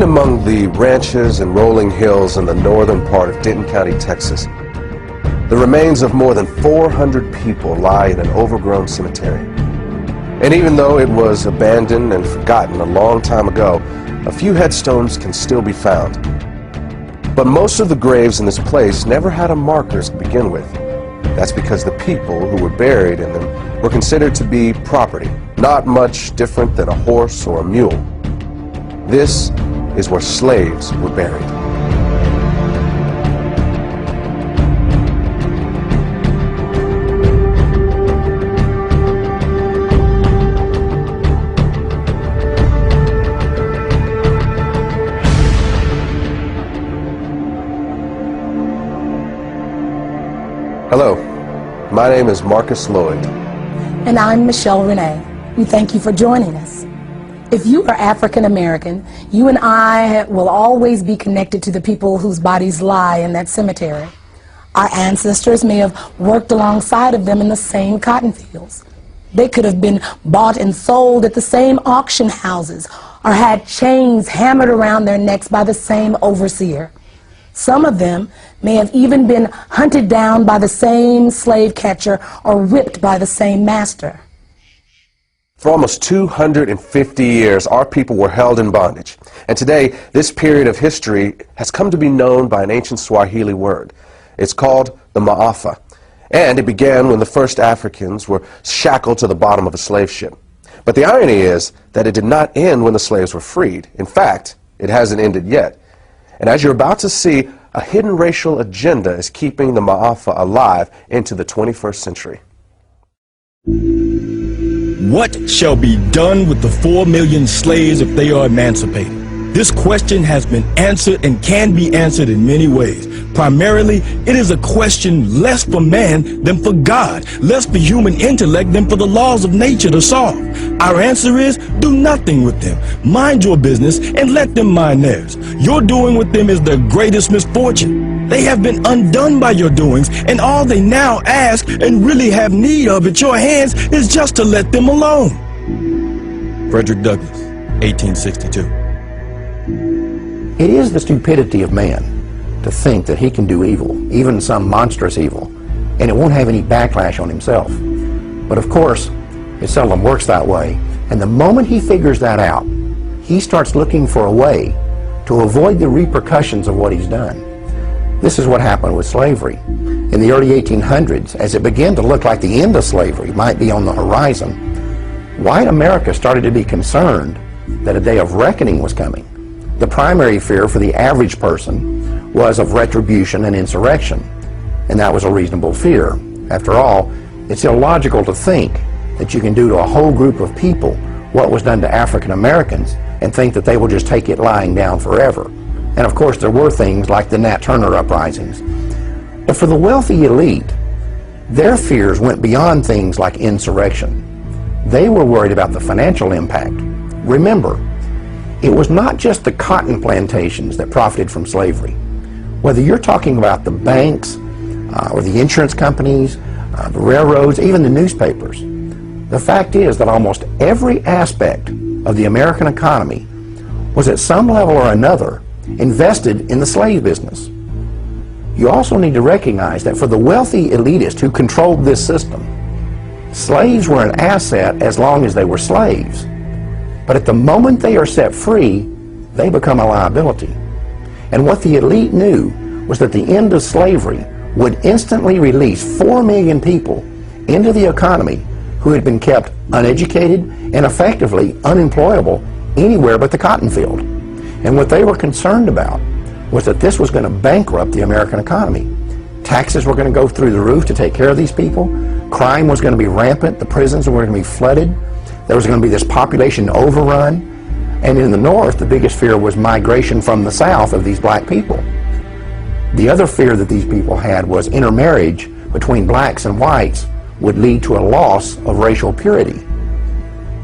Hidden among the ranches and rolling hills in the northern part of Denton County, Texas, the remains of more than 400 people lie in an overgrown cemetery. And even though it was abandoned and forgotten a long time ago, a few headstones can still be found. But most of the graves in this place never had a marker to begin with. That's because the people who were buried in them were considered to be property, not much different than a horse or a mule. This is where slaves were buried. Hello, my name is Marcus Lloyd. And I'm Michelle Renee. We thank you for joining us. If you are African American, you and I will always be connected to the people whose bodies lie in that cemetery. Our ancestors may have worked alongside of them in the same cotton fields. They could have been bought and sold at the same auction houses or had chains hammered around their necks by the same overseer. Some of them may have even been hunted down by the same slave catcher or whipped by the same master. For almost 250 years, our people were held in bondage. And today, this period of history has come to be known by an ancient Swahili word. It's called the Maafa. And it began when the first Africans were shackled to the bottom of a slave ship. But the irony is that it did not end when the slaves were freed. In fact, it hasn't ended yet. And as you're about to see, a hidden racial agenda is keeping the Maafa alive into the 21st century. What shall be done with the 4 million slaves if they are emancipated? This question has been answered and can be answered in many ways. Primarily, it is a question less for man than for God, less for human intellect than for the laws of nature to solve. Our answer is, do nothing with them. Mind your business and let them mind theirs. Your doing with them is the greatest misfortune. They have been undone by your doings, and all they now ask and really have need of at your hands is just to let them alone. Frederick Douglass, 1862. It is the stupidity of man to think that he can do evil, even some monstrous evil, and it won't have any backlash on himself. But of course, it seldom works that way, and the moment he figures that out, he starts looking for a way to avoid the repercussions of what he's done. This is what happened with slavery. In the early 1800s, as it began to look like the end of slavery might be on the horizon, white America started to be concerned that a day of reckoning was coming. The primary fear for the average person was of retribution and insurrection, and that was a reasonable fear. After all, it's illogical to think that you can do to a whole group of people what was done to African Americans and think that they will just take it lying down forever. And of course, there were things like the Nat Turner uprisings. But for the wealthy elite, their fears went beyond things like insurrection. They were worried about the financial impact. Remember, it was not just the cotton plantations that profited from slavery. Whether you're talking about the banks or the insurance companies, the railroads, even the newspapers, the fact is that almost every aspect of the American economy was at some level or another invested in the slave business. You also need to recognize that for the wealthy elitists who controlled this system, slaves were an asset as long as they were slaves. But at the moment they are set free, they become a liability. And what the elite knew was that the end of slavery would instantly release 4 million people into the economy who had been kept uneducated and effectively unemployable anywhere but the cotton field. And what they were concerned about was that this was going to bankrupt the American economy. Taxes were going to go through the roof to take care of these people. Crime was going to be rampant. The prisons were going to be flooded. There was going to be this population overrun, and in the North, the biggest fear was migration from the South of these black people. The other fear that these people had was intermarriage between blacks and whites would lead to a loss of racial purity.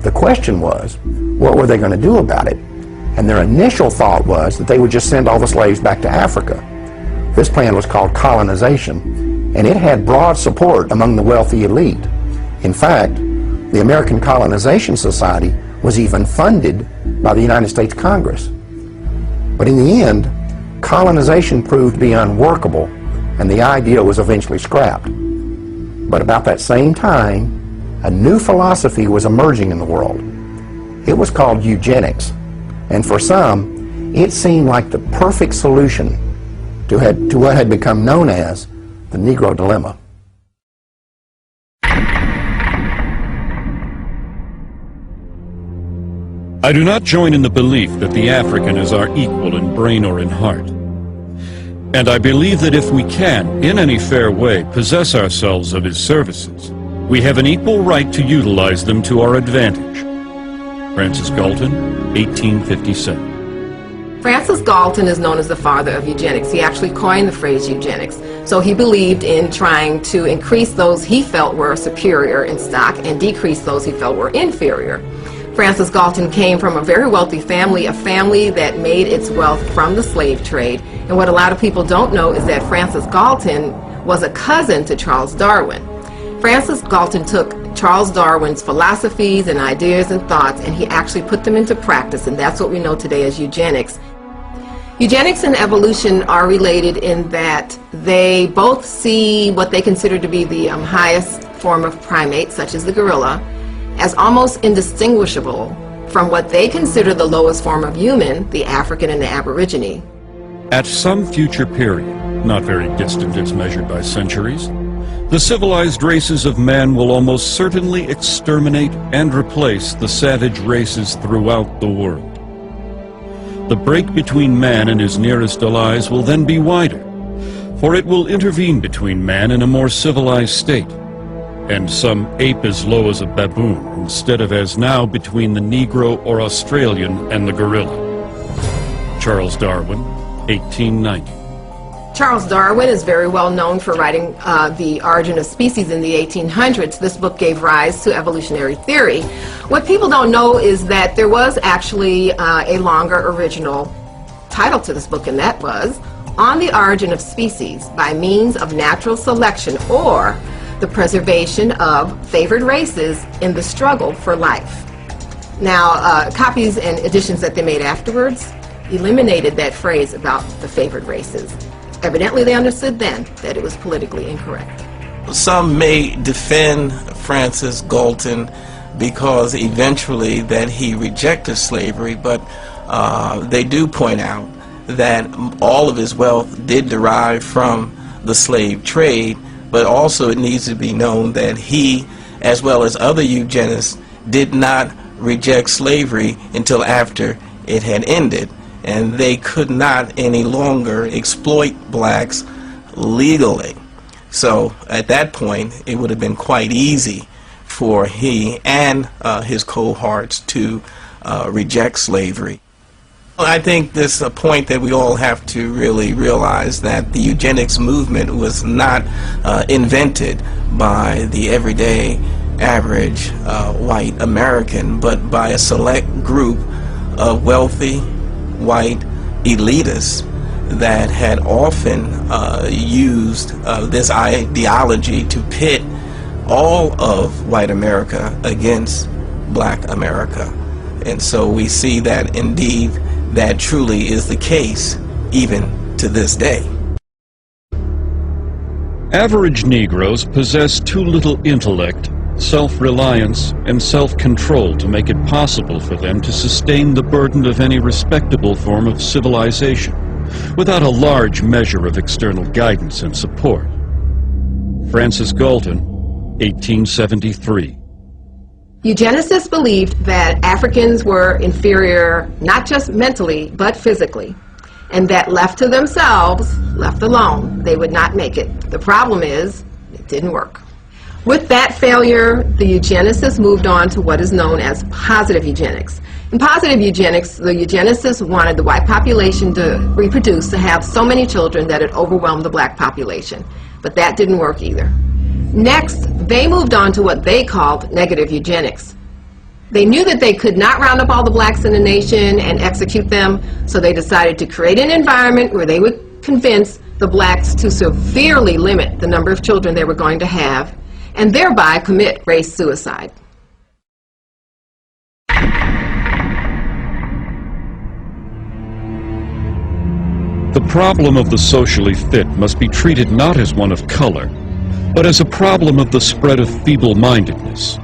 The question was, what were they going to do about it? And their initial thought was that they would just send all the slaves back to Africa. This plan was called colonization, and it had broad support among the wealthy elite. In fact, the American Colonization Society was even funded by the United States Congress. But in the end, colonization proved to be unworkable, and the idea was eventually scrapped. But about that same time, a new philosophy was emerging in the world. It was called eugenics, and for some, it seemed like the perfect solution to what had become known as the Negro dilemma. I do not join in the belief that the African is our equal in brain or in heart. And I believe that if we can, in any fair way, possess ourselves of his services, we have an equal right to utilize them to our advantage. Francis Galton, 1857. Francis Galton is known as the father of eugenics. He actually coined the phrase eugenics. So he believed in trying to increase those he felt were superior in stock and decrease those he felt were inferior. Francis Galton came from a very wealthy family, a family that made its wealth from the slave trade. And what a lot of people don't know is that Francis Galton was a cousin to Charles Darwin. Francis Galton took Charles Darwin's philosophies and ideas and thoughts, and he actually put them into practice, and that's what we know today as eugenics. Eugenics and evolution are related in that they both see what they consider to be the highest form of primate, such as the gorilla, as almost indistinguishable from what they consider the lowest form of human, the African and the Aborigine. At some future period, not very distant as measured by centuries, the civilized races of man will almost certainly exterminate and replace the savage races throughout the world. The break between man and his nearest allies will then be wider, for it will intervene between man and a more civilized state, and some ape as low as a baboon, instead of as now between the Negro or Australian and the gorilla. Charles Darwin, 1890. Charles Darwin is very well known for writing The Origin of Species in the 1800s. This book gave rise to evolutionary theory. What people don't know is that there was actually a longer original title to this book, and that was On the Origin of Species by Means of Natural Selection, or the Preservation of Favored Races in the Struggle for Life. Now, copies and editions that they made afterwards eliminated that phrase about the favored races. Evidently, they understood then that it was politically incorrect. Some may defend Francis Galton because eventually that he rejected slavery, but they do point out that all of his wealth did derive from the slave trade, but also it needs to be known that he, as well as other eugenists, did not reject slavery until after it had ended, and they could not any longer exploit blacks legally. So at that point it would have been quite easy for he and his cohorts to reject slavery. I think this is a point that we all have to really realize, that the eugenics movement was not invented by the everyday average white American, but by a select group of wealthy white elitists that had often used this ideology to pit all of white America against black America. And so we see that indeed that truly is the case even to this day. Average Negroes possess too little intellect, self-reliance, and self-control to make it possible for them to sustain the burden of any respectable form of civilization without a large measure of external guidance and support. Francis Galton, 1873. Eugenicists believed that Africans were inferior not just mentally but physically, and that left to themselves, left alone, they would not make it. The problem is, it didn't work. With that failure, the eugenicists moved on to what is known as positive eugenics. In positive eugenics, the eugenicists wanted the white population to reproduce, to have so many children that it overwhelmed the black population. But that didn't work either. Next, they moved on to what they called negative eugenics. They knew that they could not round up all the blacks in the nation and execute them, so they decided to create an environment where they would convince the blacks to severely limit the number of children they were going to have, and thereby commit race suicide. problem of the socially fit must be treated not as one of color, but as a problem of the spread of feeble-mindedness.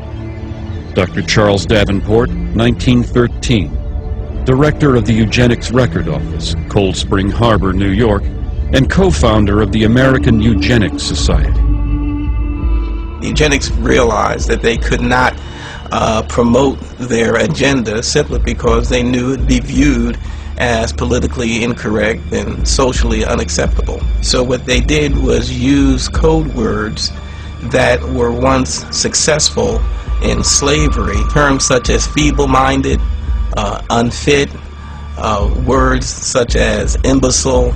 Dr. Charles Davenport, 1913, director of the Eugenics Record Office, Cold Spring Harbor, New York, and co-founder of the American Eugenics Society. Eugenics realized that they could not promote their agenda simply because they knew it would be viewed as politically incorrect and socially unacceptable. So what they did was use code words that were once successful in slavery, terms such as feeble-minded, unfit, words such as imbecile,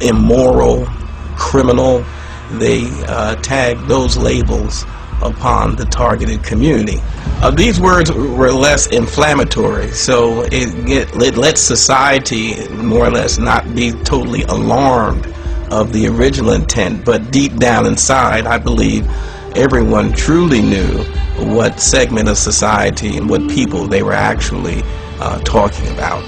immoral, criminal. They tagged those labels upon the targeted community. These words were less inflammatory, so it let society more or less not be totally alarmed of the original intent, but deep down inside, I believe everyone truly knew what segment of society and what people they were actually talking about.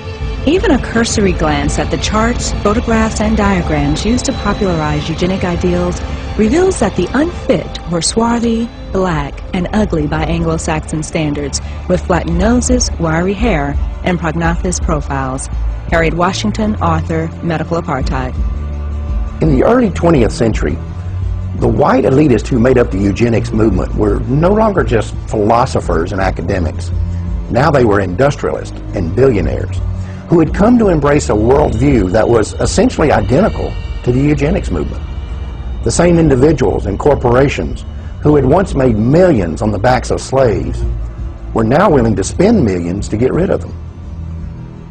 Even a cursory glance at the charts, photographs, and diagrams used to popularize eugenic ideals reveals that the unfit were swarthy, black, and ugly by Anglo-Saxon standards, with flattened noses, wiry hair, and prognathous profiles. Harriet Washington, author, Medical Apartheid. In the early 20th century, the white elitists who made up the eugenics movement were no longer just philosophers and academics. Now they were industrialists and billionaires who had come to embrace a worldview that was essentially identical to the eugenics movement. The same individuals and corporations who had once made millions on the backs of slaves were now willing to spend millions to get rid of them.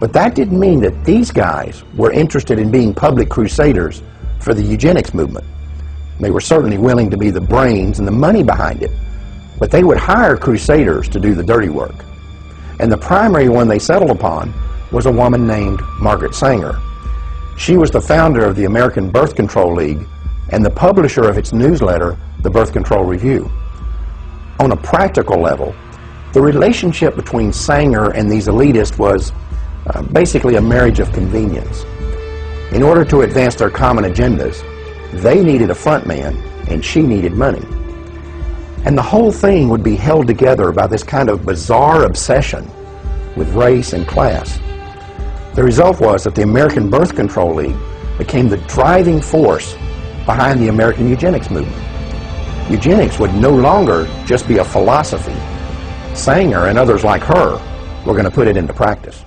But that didn't mean that these guys were interested in being public crusaders for the eugenics movement. They were certainly willing to be the brains and the money behind it, but they would hire crusaders to do the dirty work. And the primary one they settled upon was a woman named Margaret Sanger. She was the founder of the American Birth Control League and the publisher of its newsletter, the Birth Control Review. On a practical level, the relationship between Sanger and these elitists was basically a marriage of convenience. In order to advance their common agendas, they needed a front man and she needed money. And the whole thing would be held together by this kind of bizarre obsession with race and class. The result was that the American Birth Control League became the driving force behind the American eugenics movement. Eugenics would no longer just be a philosophy. Sanger and others like her were going to put it into practice.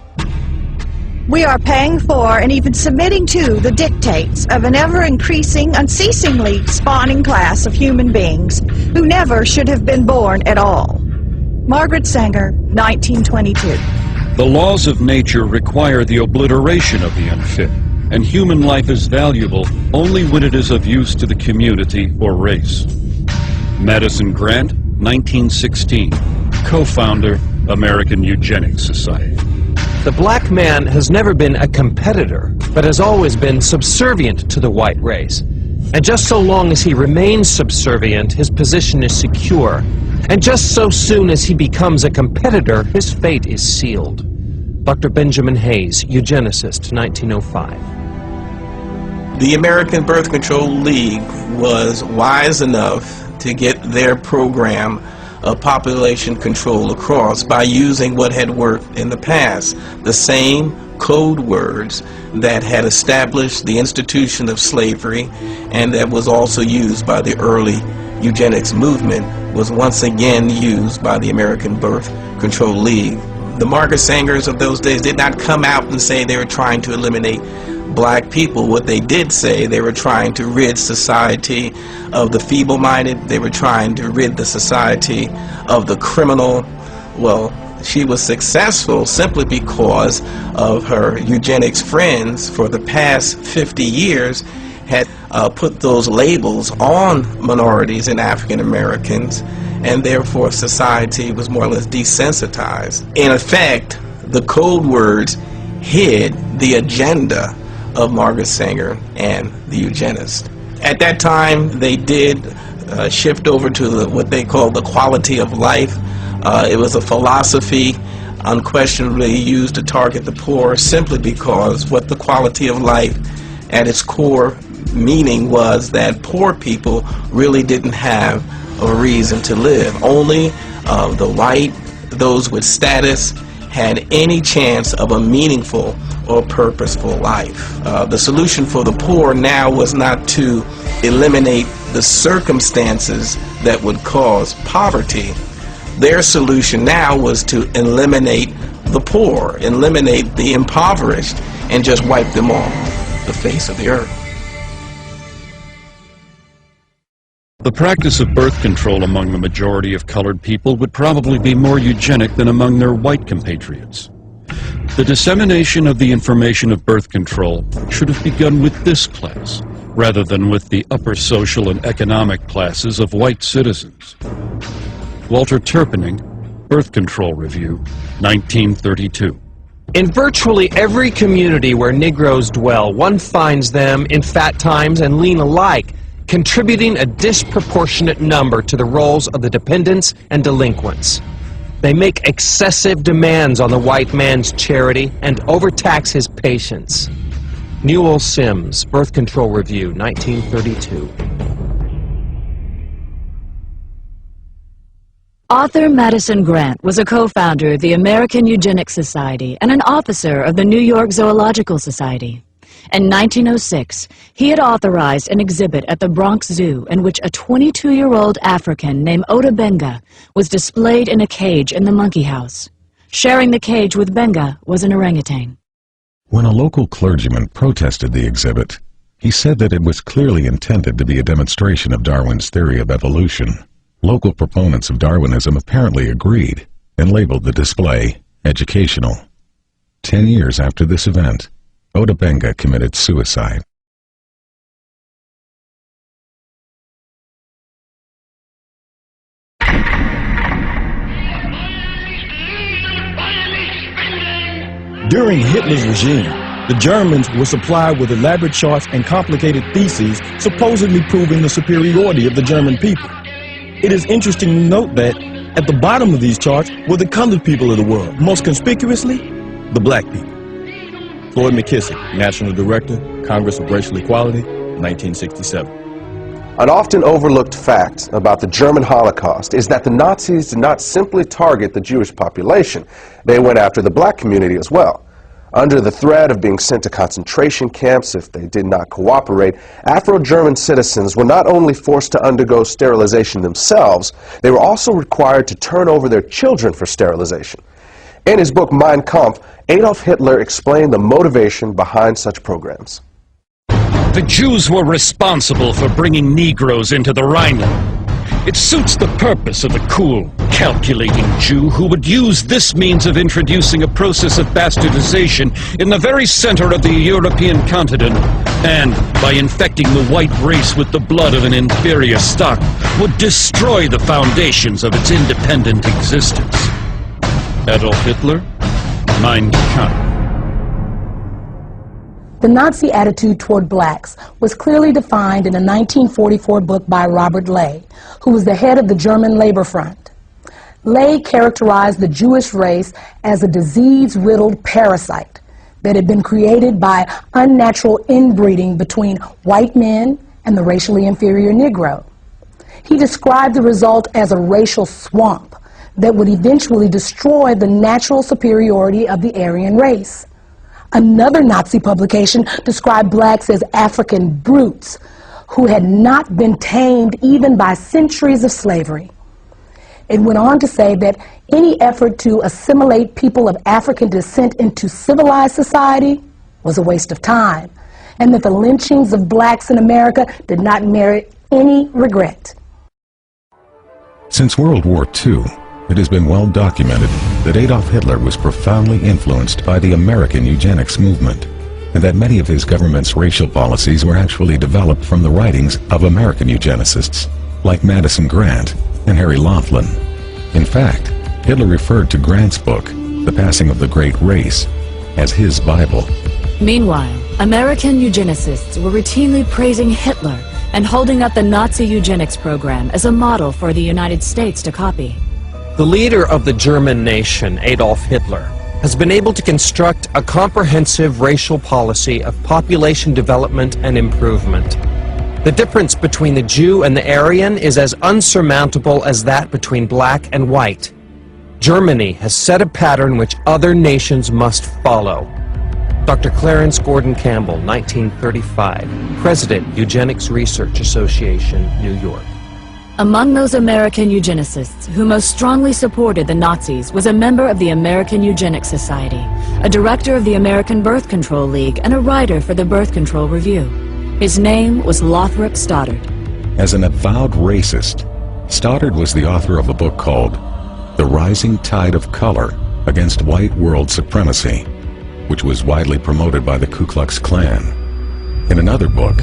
We are paying for and even submitting to the dictates of an ever-increasing, unceasingly spawning class of human beings who never should have been born at all. Margaret Sanger, 1922. The laws of nature require the obliteration of the unfit, and human life is valuable only when it is of use to the community or race. Madison Grant, 1916, co-founder, American Eugenics Society. The black man has never been a competitor, but has always been subservient to the white race. And just so long as he remains subservient, his position is secure. And just so soon as he becomes a competitor, his fate is sealed. Dr. Benjamin Hayes, eugenicist, 1905. The American Birth Control League was wise enough to get their program of population control across by using what had worked in the past, the same code words that had established the institution of slavery and that was also used by the early eugenics movement was once again used by the American Birth Control League. The Margaret Sangers of those days did not come out and say they were trying to eliminate black people. What they did say, they were trying to rid society of the feeble-minded. They were trying to rid the society of the criminal. Well, she was successful simply because of her eugenics friends for the past 50 years had put those labels on minorities and African Americans, and therefore society was more or less desensitized. In effect, the code words hid the agenda of Margaret Sanger and the eugenists. At that time, they did shift over to what they call the quality of life. It was a philosophy unquestionably used to target the poor simply because what the quality of life at its core meaning was that poor people really didn't have a reason to live. Only the white, those with status, had any chance of a meaningful or purposeful life. The solution for the poor now was not to eliminate the circumstances that would cause poverty. Their solution now was to eliminate the poor, eliminate the impoverished, and just wipe them off the face of the earth. The practice of birth control among the majority of colored people would probably be more eugenic than among their white compatriots. The dissemination of the information of birth control should have begun with this class, rather than with the upper social and economic classes of white citizens. Walter Turpening, Birth Control Review, 1932. In virtually every community where Negroes dwell, one finds them in fat times and lean alike, contributing a disproportionate number to the roles of the dependents and delinquents. They make excessive demands on the white man's charity and overtax his patience. Newell Sims, Birth Control Review, 1932. Author Madison Grant was a co-founder of the American Eugenics Society and an officer of the New York Zoological Society. In 1906, he had authorized an exhibit at the Bronx Zoo in which a 22-year-old African named Ota Benga was displayed in a cage in the monkey house. Sharing the cage with Benga was an orangutan. When a local clergyman protested the exhibit, he said that it was clearly intended to be a demonstration of Darwin's theory of evolution. Local proponents of Darwinism apparently agreed and labeled the display educational. 10 years after this event, Ota Benga committed suicide. During Hitler's regime, the Germans were supplied with elaborate charts and complicated theses supposedly proving the superiority of the German people. It is interesting to note that at the bottom of these charts were the colored people of the world, most conspicuously, the black people. Floyd McKissick, National Director, Congress of Racial Equality, 1967. An often overlooked fact about the German Holocaust is that the Nazis did not simply target the Jewish population. They went after the black community as well. Under the threat of being sent to concentration camps if they did not cooperate, Afro-German citizens were not only forced to undergo sterilization themselves, they were also required to turn over their children for sterilization. In his book Mein Kampf, Adolf Hitler explained the motivation behind such programs. The Jews were responsible for bringing Negroes into the Rhineland. It suits the purpose of the cool, calculating Jew who would use this means of introducing a process of bastardization in the very center of the European continent, and by infecting the white race with the blood of an inferior stock, would destroy the foundations of its independent existence. Adolf Hitler, Mein Kampf. The Nazi attitude toward blacks was clearly defined in a 1944 book by Robert Ley, who was the head of the German Labor Front. Ley characterized the Jewish race as a disease-riddled parasite that had been created by unnatural inbreeding between white men and the racially inferior Negro. He described the result as a racial swamp that would eventually destroy the natural superiority of the Aryan race. Another Nazi publication described blacks as African brutes who had not been tamed even by centuries of slavery. It went on to say that any effort to assimilate people of African descent into civilized society was a waste of time, and that the lynchings of blacks in America did not merit any regret. Since World War II, it has been well documented that Adolf Hitler was profoundly influenced by the American eugenics movement, and that many of his government's racial policies were actually developed from the writings of American eugenicists, like Madison Grant and Harry Laughlin. In fact, Hitler referred to Grant's book, The Passing of the Great Race, as his Bible. Meanwhile, American eugenicists were routinely praising Hitler and holding up the Nazi eugenics program as a model for the United States to copy. The leader of the German nation, Adolf Hitler, has been able to construct a comprehensive racial policy of population development and improvement. The difference between the Jew and the Aryan is as unsurmountable as that between black and white. Germany has set a pattern which other nations must follow. Dr. Clarence Gordon Campbell, 1935, President, Eugenics Research Association, New York. Among those American eugenicists who most strongly supported the Nazis was a member of the American Eugenics Society, a director of the American Birth Control League, and a writer for the Birth Control Review. His name was Lothrop Stoddard. As an avowed racist, Stoddard was the author of a book called The Rising Tide of Color Against White World Supremacy, which was widely promoted by the Ku Klux Klan. In another book,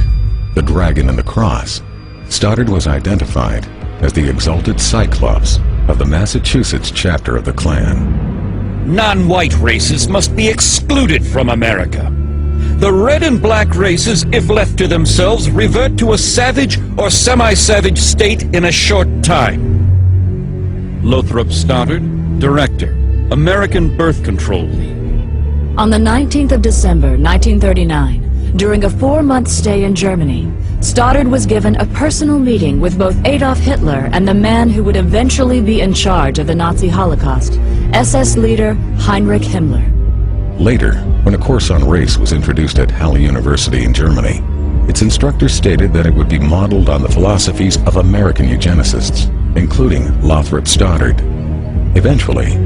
The Dragon and the Cross, Stoddard was identified as the exalted Cyclops of the Massachusetts chapter of the Klan. Non-white races must be excluded from America. The red and black races, if left to themselves, revert to a savage or semi-savage state in a short time. Lothrop Stoddard, Director, American Birth Control League. On the 19th of December, 1939, during a 4-month stay in Germany, Stoddard was given a personal meeting with both Adolf Hitler and the man who would eventually be in charge of the Nazi Holocaust, SS leader Heinrich Himmler. Later, when a course on race was introduced at Halle University in Germany, its instructor stated that it would be modeled on the philosophies of American eugenicists, including Lothrop Stoddard. Eventually,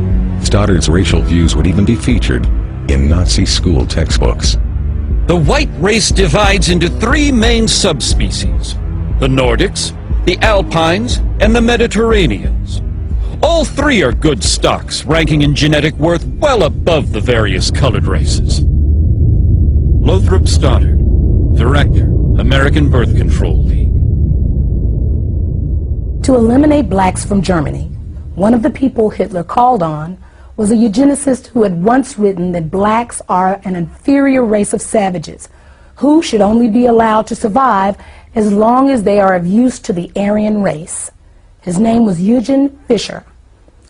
Stoddard's racial views would even be featured in Nazi school textbooks. The white race divides into 3 main subspecies: the Nordics, the Alpines, and the Mediterraneans. All 3 are good stocks, ranking in genetic worth well above the various colored races. Lothrop Stoddard, Director, American Birth Control League. To eliminate blacks from Germany, one of the people Hitler called on was a eugenicist who had once written that blacks are an inferior race of savages who should only be allowed to survive as long as they are of use to the Aryan race. His name was Eugen Fischer,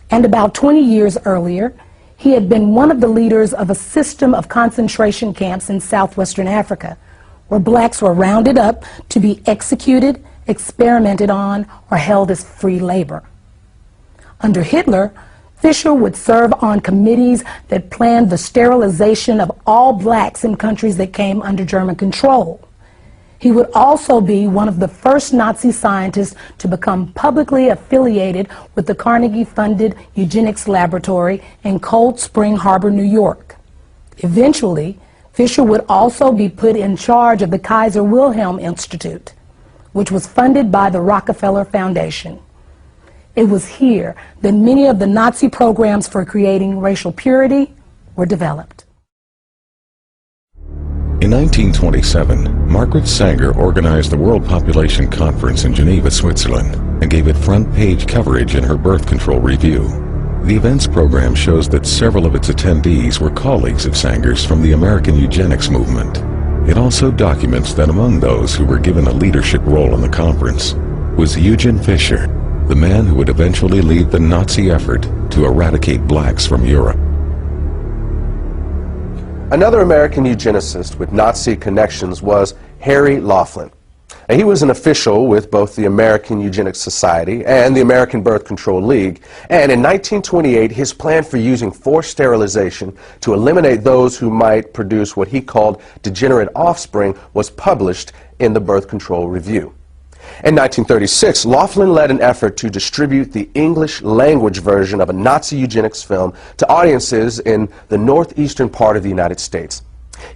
and about 20 years earlier, he had been one of the leaders of a system of concentration camps in southwestern Africa, where blacks were rounded up to be executed, experimented on, or held as free labor. Under Hitler, Fischer would serve on committees that planned the sterilization of all blacks in countries that came under German control. He would also be one of the first Nazi scientists to become publicly affiliated with the Carnegie-funded eugenics laboratory in Cold Spring Harbor, New York. Eventually, Fischer would also be put in charge of the Kaiser Wilhelm Institute, which was funded by the Rockefeller Foundation. It was here that many of the Nazi programs for creating racial purity were developed. In 1927, Margaret Sanger organized the World Population Conference in Geneva, Switzerland, and gave it front-page coverage in her Birth Control Review. The events program shows that several of its attendees were colleagues of Sanger's from the American eugenics movement. It also documents that among those who were given a leadership role in the conference was Eugen Fischer, the man who would eventually lead the Nazi effort to eradicate blacks from Europe. Another American eugenicist with Nazi connections was Harry Laughlin. He was an official with both the American Eugenics Society and the American Birth Control League, and in 1928 his plan for using forced sterilization to eliminate those who might produce what he called degenerate offspring was published in the Birth Control Review. In 1936, Laughlin led an effort to distribute the English language version of a Nazi eugenics film to audiences in the northeastern part of the United States.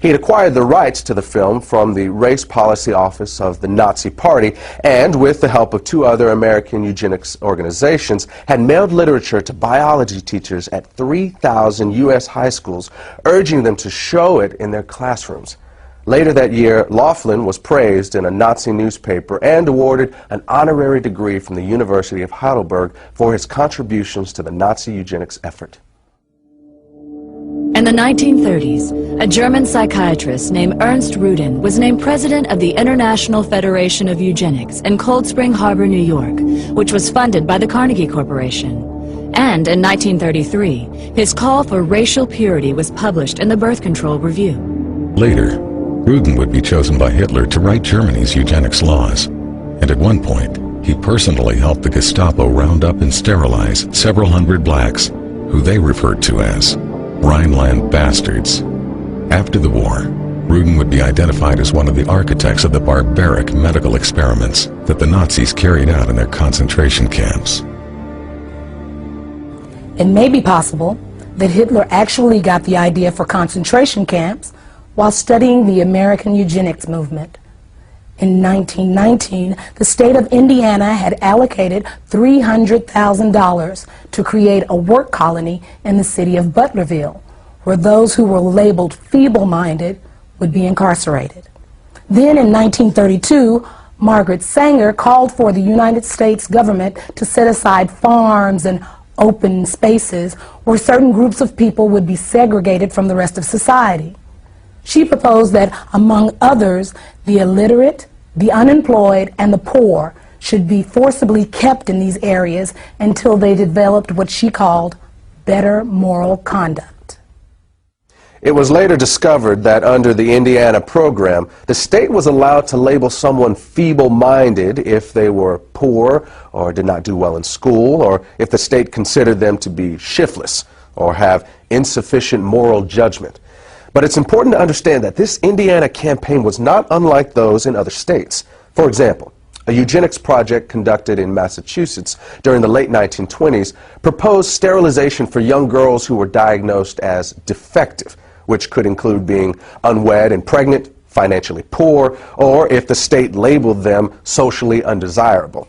He had acquired the rights to the film from the Race Policy Office of the Nazi Party and, with the help of 2 other American eugenics organizations, had mailed literature to biology teachers at 3,000 U.S. high schools, urging them to show it in their classrooms. Later that year, Laughlin was praised in a Nazi newspaper and awarded an honorary degree from the University of Heidelberg for his contributions to the Nazi eugenics effort. In the 1930s, a German psychiatrist named Ernst Rudin was named president of the International Federation of Eugenics in Cold Spring Harbor, New York, which was funded by the Carnegie Corporation. And in 1933, his call for racial purity was published in the Birth Control Review. Later, Ruden would be chosen by Hitler to write Germany's eugenics laws, and at one point, he personally helped the Gestapo round up and sterilize several hundred blacks, who they referred to as Rhineland bastards. After the war, Ruden would be identified as one of the architects of the barbaric medical experiments that the Nazis carried out in their concentration camps. It may be possible that Hitler actually got the idea for concentration camps while studying the American eugenics movement. In 1919, the state of Indiana had allocated $300,000 to create a work colony in the city of Butlerville, where those who were labeled feeble-minded would be incarcerated. Then in 1932, Margaret Sanger called for the United States government to set aside farms and open spaces where certain groups of people would be segregated from the rest of society. She proposed that, among others, the illiterate, the unemployed, and the poor should be forcibly kept in these areas until they developed what she called better moral conduct. It was later discovered that under the Indiana program, the state was allowed to label someone feeble-minded if they were poor or did not do well in school, or if the state considered them to be shiftless or have insufficient moral judgment. But it's important to understand that this Indiana campaign was not unlike those in other states. For example, a eugenics project conducted in Massachusetts during the late 1920s proposed sterilization for young girls who were diagnosed as defective, which could include being unwed and pregnant, financially poor, or if the state labeled them socially undesirable.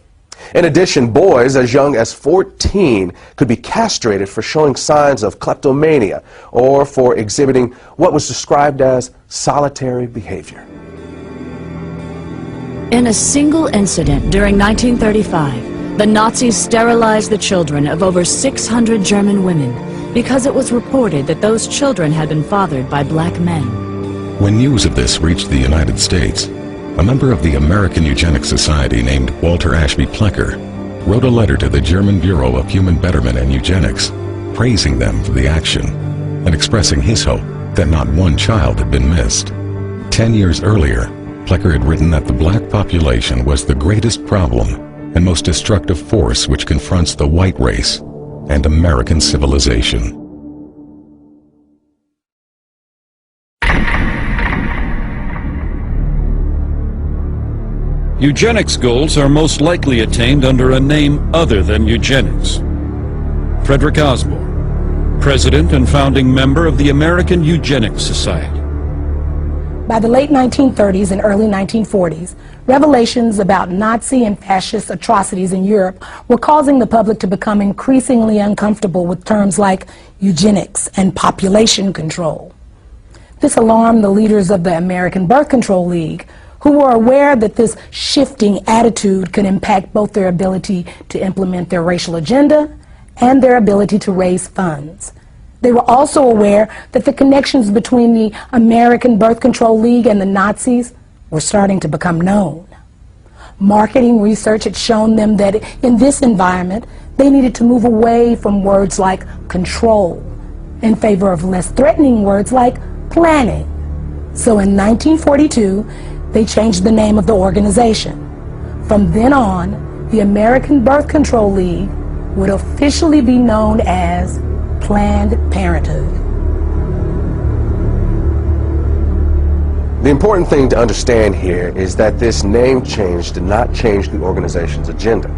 In addition, boys as young as 14 could be castrated for showing signs of kleptomania or for exhibiting what was described as solitary behavior. In a single incident during 1935, the Nazis sterilized the children of over 600 German women because it was reported that those children had been fathered by black men. When news of this reached the United States, a member of the American Eugenics Society named Walter Ashby Plecker wrote a letter to the German Bureau of Human Betterment and Eugenics, praising them for the action and expressing his hope that not one child had been missed. 10 years earlier, Plecker had written that the black population was the greatest problem and most destructive force which confronts the white race and American civilization. Eugenics goals are most likely attained under a name other than eugenics. Frederick Osborne, President and founding member of the American Eugenics Society. By the late 1930s and early 1940s, revelations about Nazi and fascist atrocities in Europe were causing the public to become increasingly uncomfortable with terms like eugenics and population control. This alarmed the leaders of the American Birth Control League, who were aware that this shifting attitude could impact both their ability to implement their racial agenda and their ability to raise funds. They were also aware that the connections between the American Birth Control League and the Nazis were starting to become known. Marketing research had shown them that in this environment, they needed to move away from words like control in favor of less threatening words like planning. So in 1942, they changed the name of the organization. From then on, the American Birth Control League would officially be known as Planned Parenthood. The important thing to understand here is that this name change did not change the organization's agenda.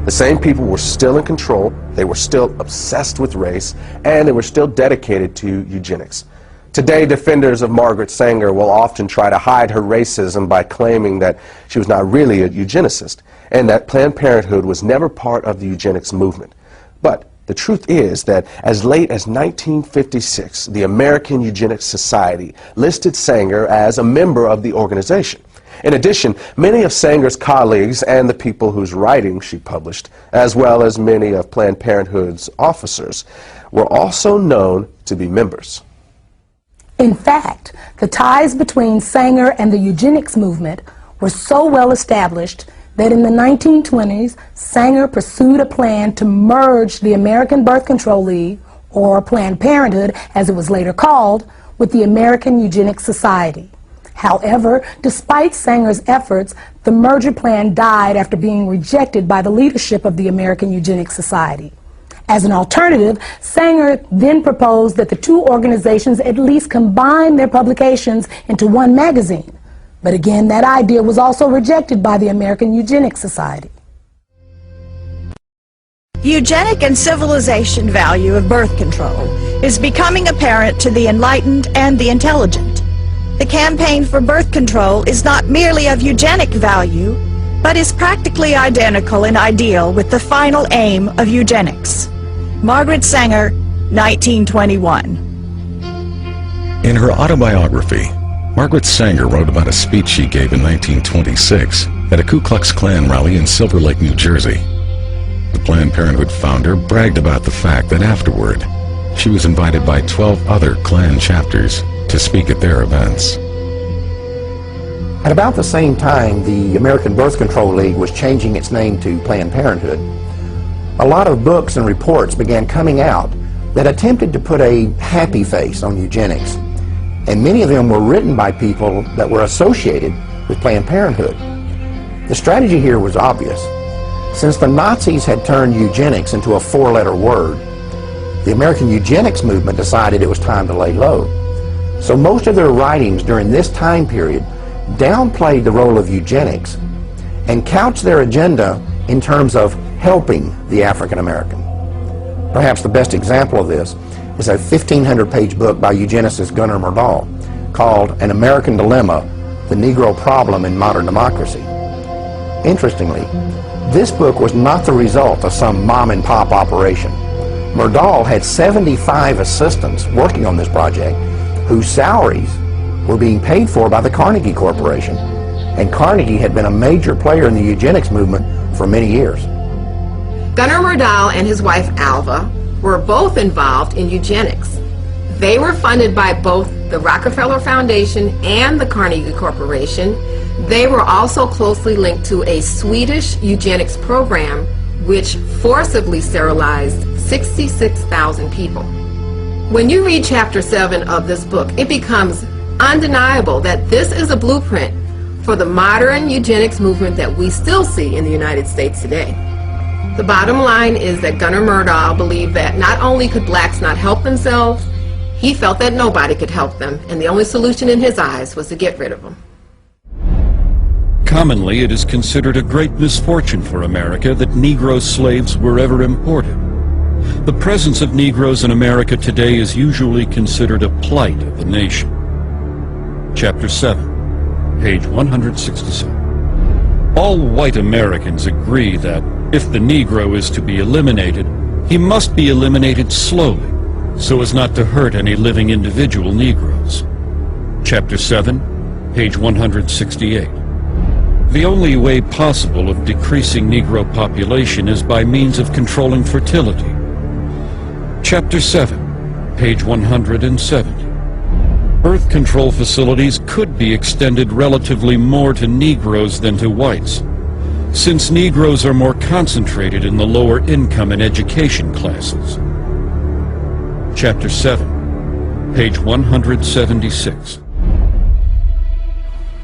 The same people were still in control, they were still obsessed with race, and they were still dedicated to eugenics. Today, defenders of Margaret Sanger will often try to hide her racism by claiming that she was not really a eugenicist and that Planned Parenthood was never part of the eugenics movement. But the truth is that as late as 1956, the American Eugenics Society listed Sanger as a member of the organization. In addition, many of Sanger's colleagues and the people whose writings she published, as well as many of Planned Parenthood's officers, were also known to be members. In fact, the ties between Sanger and the eugenics movement were so well established that in the 1920s, Sanger pursued a plan to merge the American Birth Control League, or Planned Parenthood as it was later called, with the American Eugenics Society. However, despite Sanger's efforts, the merger plan died after being rejected by the leadership of the American Eugenics Society. As an alternative, Sanger then proposed that the two organizations at least combine their publications into one magazine. But again, that idea was also rejected by the American Eugenics Society. Eugenic and civilization value of birth control is becoming apparent to the enlightened and the intelligent. The campaign for birth control is not merely of eugenic value, but is practically identical in ideal with the final aim of eugenics. Margaret Sanger, 1921. In her autobiography, Margaret Sanger wrote about a speech she gave in 1926 at a Ku Klux Klan rally in Silver Lake, New Jersey. The Planned Parenthood founder bragged about the fact that afterward, she was invited by 12 other Klan chapters to speak at their events. At about the same time the American Birth Control League was changing its name to Planned Parenthood, a lot of books and reports began coming out that attempted to put a happy face on eugenics, and many of them were written by people that were associated with Planned Parenthood. The strategy here was obvious. Since the Nazis had turned eugenics into a four-letter word, the American eugenics movement decided it was time to lay low. So most of their writings during this time period downplayed the role of eugenics and couched their agenda in terms of helping the African American. Perhaps the best example of this is a 1,500-page book by eugenicist Gunnar Myrdal called An American Dilemma, The Negro Problem in Modern Democracy. Interestingly, this book was not the result of some mom-and-pop operation. Myrdal had 75 assistants working on this project whose salaries were being paid for by the Carnegie Corporation, and Carnegie had been a major player in the eugenics movement for many years. Gunnar Myrdal and his wife Alva were both involved in eugenics. They were funded by both the Rockefeller Foundation and the Carnegie Corporation. They were also closely linked to a Swedish eugenics program which forcibly sterilized 66,000 people. When you read Chapter 7 of this book, it becomes undeniable that this is a blueprint for the modern eugenics movement that we still see in the United States today. The bottom line is that Gunnar Myrdal believed that not only could blacks not help themselves, he felt that nobody could help them, and the only solution in his eyes was to get rid of them. Commonly, it is considered a great misfortune for America that Negro slaves were ever imported. The presence of Negroes in America today is usually considered a plight of the nation. Chapter 7, page 167. All white Americans agree that if the Negro is to be eliminated, he must be eliminated slowly, so as not to hurt any living individual Negroes. Chapter 7, page 168. The only way possible of decreasing Negro population is by means of controlling fertility. Chapter 7, page 170. Birth control facilities could be extended relatively more to Negroes than to whites, since Negroes are more concentrated in the lower income and education classes. Chapter 7, page 176.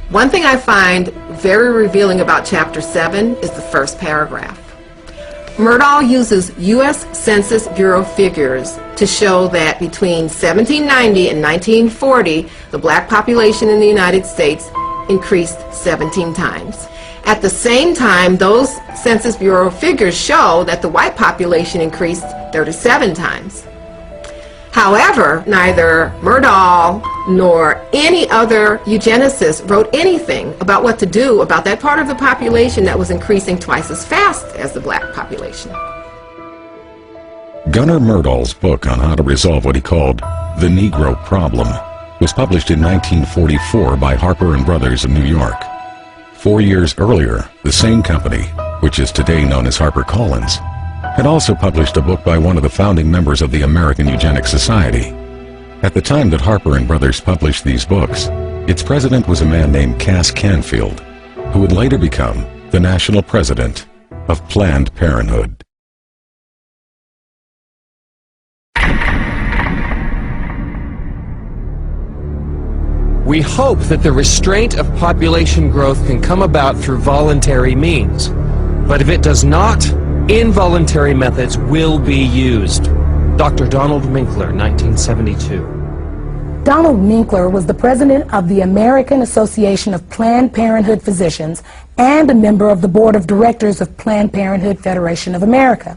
One thing I find very revealing about Chapter 7 is the first paragraph. Myrdal uses U.S. Census Bureau figures to show that between 1790 and 1940, the black population in the United States increased 17 times. At the same time, those Census Bureau figures show that the white population increased 37 times. However, neither Myrdal nor any other eugenicist wrote anything about what to do about that part of the population that was increasing twice as fast as the black population. Gunnar Myrdal's book on how to resolve what he called the Negro Problem was published in 1944 by Harper & Brothers of New York. 4 years earlier, the same company, which is today known as HarperCollins, had also published a book by one of the founding members of the American Eugenics Society. At the time that Harper & Brothers published these books, its president was a man named Cass Canfield, who would later become the national president of Planned Parenthood. We hope that the restraint of population growth can come about through voluntary means. But if it does not, involuntary methods will be used. Dr. Donald Minkler, 1972. Donald Minkler was the president of the American Association of Planned Parenthood Physicians and a member of the board of directors of Planned Parenthood Federation of America.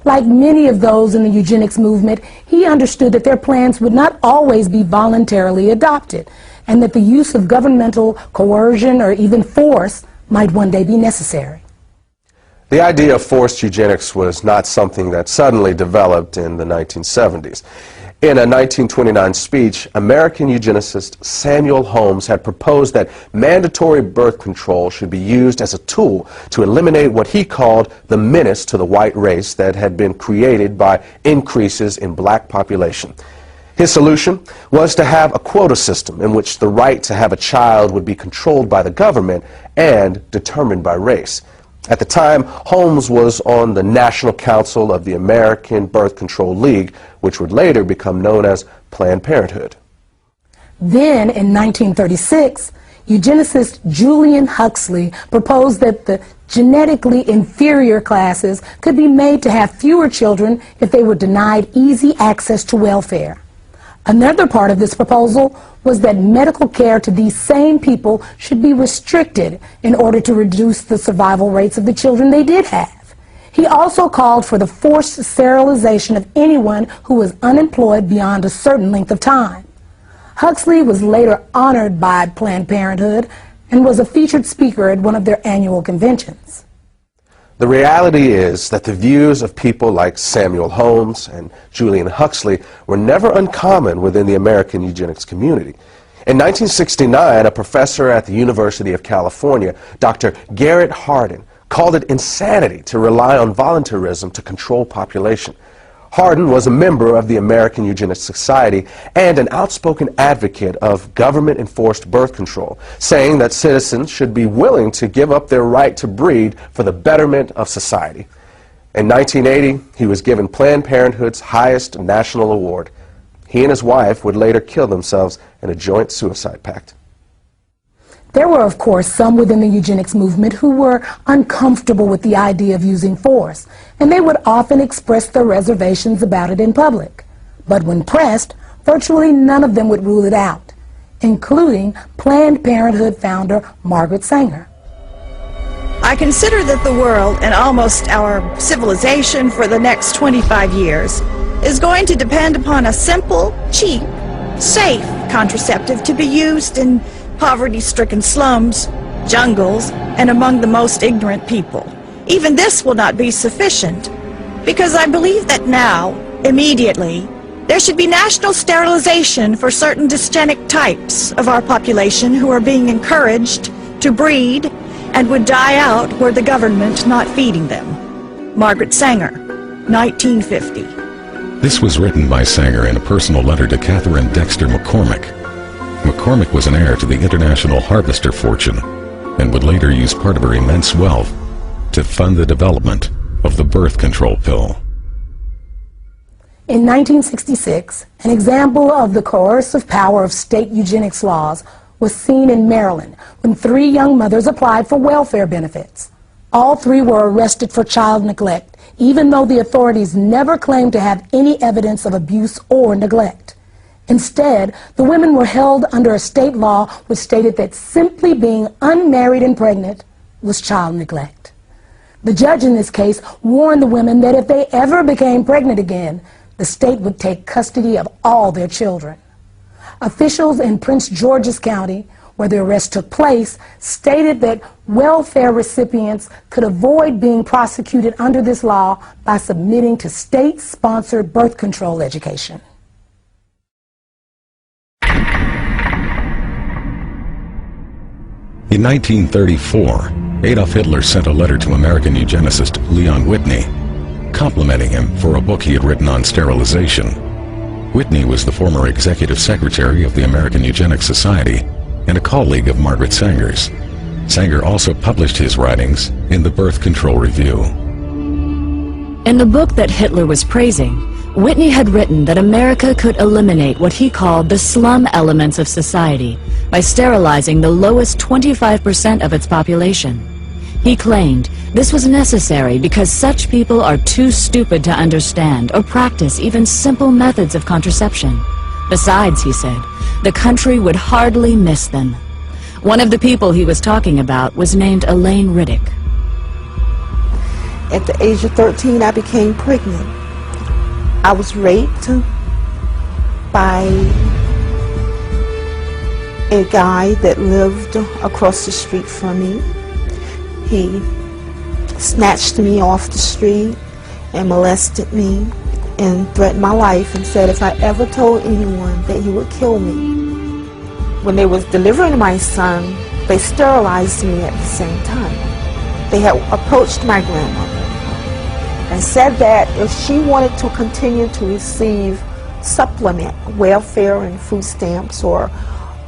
Like many of those in the eugenics movement, he understood that their plans would not always be voluntarily adopted, and that the use of governmental coercion or even force might one day be necessary. The idea of forced eugenics was not something that suddenly developed in the 1970s. In a 1929 speech, American eugenicist Samuel Holmes had proposed that mandatory birth control should be used as a tool to eliminate what he called the menace to the white race that had been created by increases in black population. His solution was to have a quota system in which the right to have a child would be controlled by the government and determined by race. At the time, Holmes was on the National Council of the American Birth Control League, which would later become known as Planned Parenthood. Then, in 1936, eugenicist Julian Huxley proposed that the genetically inferior classes could be made to have fewer children if they were denied easy access to welfare. Another part of this proposal was that medical care to these same people should be restricted in order to reduce the survival rates of the children they did have. He also called for the forced sterilization of anyone who was unemployed beyond a certain length of time. Huxley was later honored by Planned Parenthood and was a featured speaker at one of their annual conventions. The reality is that the views of people like Samuel Holmes and Julian Huxley were never uncommon within the American eugenics community. In 1969, a professor at the University of California, Dr. Garrett Hardin, called it insanity to rely on voluntarism to control population. Hardin was a member of the American Eugenics Society and an outspoken advocate of government-enforced birth control, saying that citizens should be willing to give up their right to breed for the betterment of society. In 1980, he was given Planned Parenthood's highest national award. He and his wife would later kill themselves in a joint suicide pact. There were, of course, some within the eugenics movement who were uncomfortable with the idea of using force, and they would often express their reservations about it in public. But when pressed, virtually none of them would rule it out, including Planned Parenthood founder Margaret Sanger. I consider that the world and almost our civilization for the next 25 years is going to depend upon a simple, cheap, safe contraceptive to be used in poverty-stricken slums, jungles, and among the most ignorant people. Even this will not be sufficient, because I believe that now, immediately, there should be national sterilization for certain dysgenic types of our population who are being encouraged to breed and would die out were the government not feeding them. Margaret Sanger, 1950. This was written by Sanger in a personal letter to Catherine Dexter McCormick. McCormick was an heir to the international harvester fortune and would later use part of her immense wealth to fund the development of the birth control pill. In 1966, an example of the coercive power of state eugenics laws was seen in Maryland when 3 young mothers applied for welfare benefits. All 3 were arrested for child neglect, even though the authorities never claimed to have any evidence of abuse or neglect. Instead, the women were held under a state law which stated that simply being unmarried and pregnant was child neglect. The judge in this case warned the women that if they ever became pregnant again, the state would take custody of all their children. Officials in Prince George's County, where the arrest took place, stated that welfare recipients could avoid being prosecuted under this law by submitting to state-sponsored birth control education. In 1934, Adolf Hitler sent a letter to American eugenicist Leon Whitney, complimenting him for a book he had written on sterilization. Whitney was the former executive secretary of the American Eugenics Society and a colleague of Margaret Sanger's. Sanger also published his writings in the Birth Control Review. In the book that Hitler was praising, Whitney had written that America could eliminate what he called the slum elements of society by sterilizing the lowest 25% of its population. He claimed this was necessary because such people are too stupid to understand or practice even simple methods of contraception. Besides, he said, the country would hardly miss them. One of the people he was talking about was named Elaine Riddick. At the age of 13, I became pregnant. I was raped by a guy that lived across the street from me. He snatched me off the street and molested me and threatened my life and said if I ever told anyone that he would kill me. When they was delivering my son, they sterilized me at the same time. They had approached my grandmother and said that if she wanted to continue to receive supplement, welfare and food stamps, or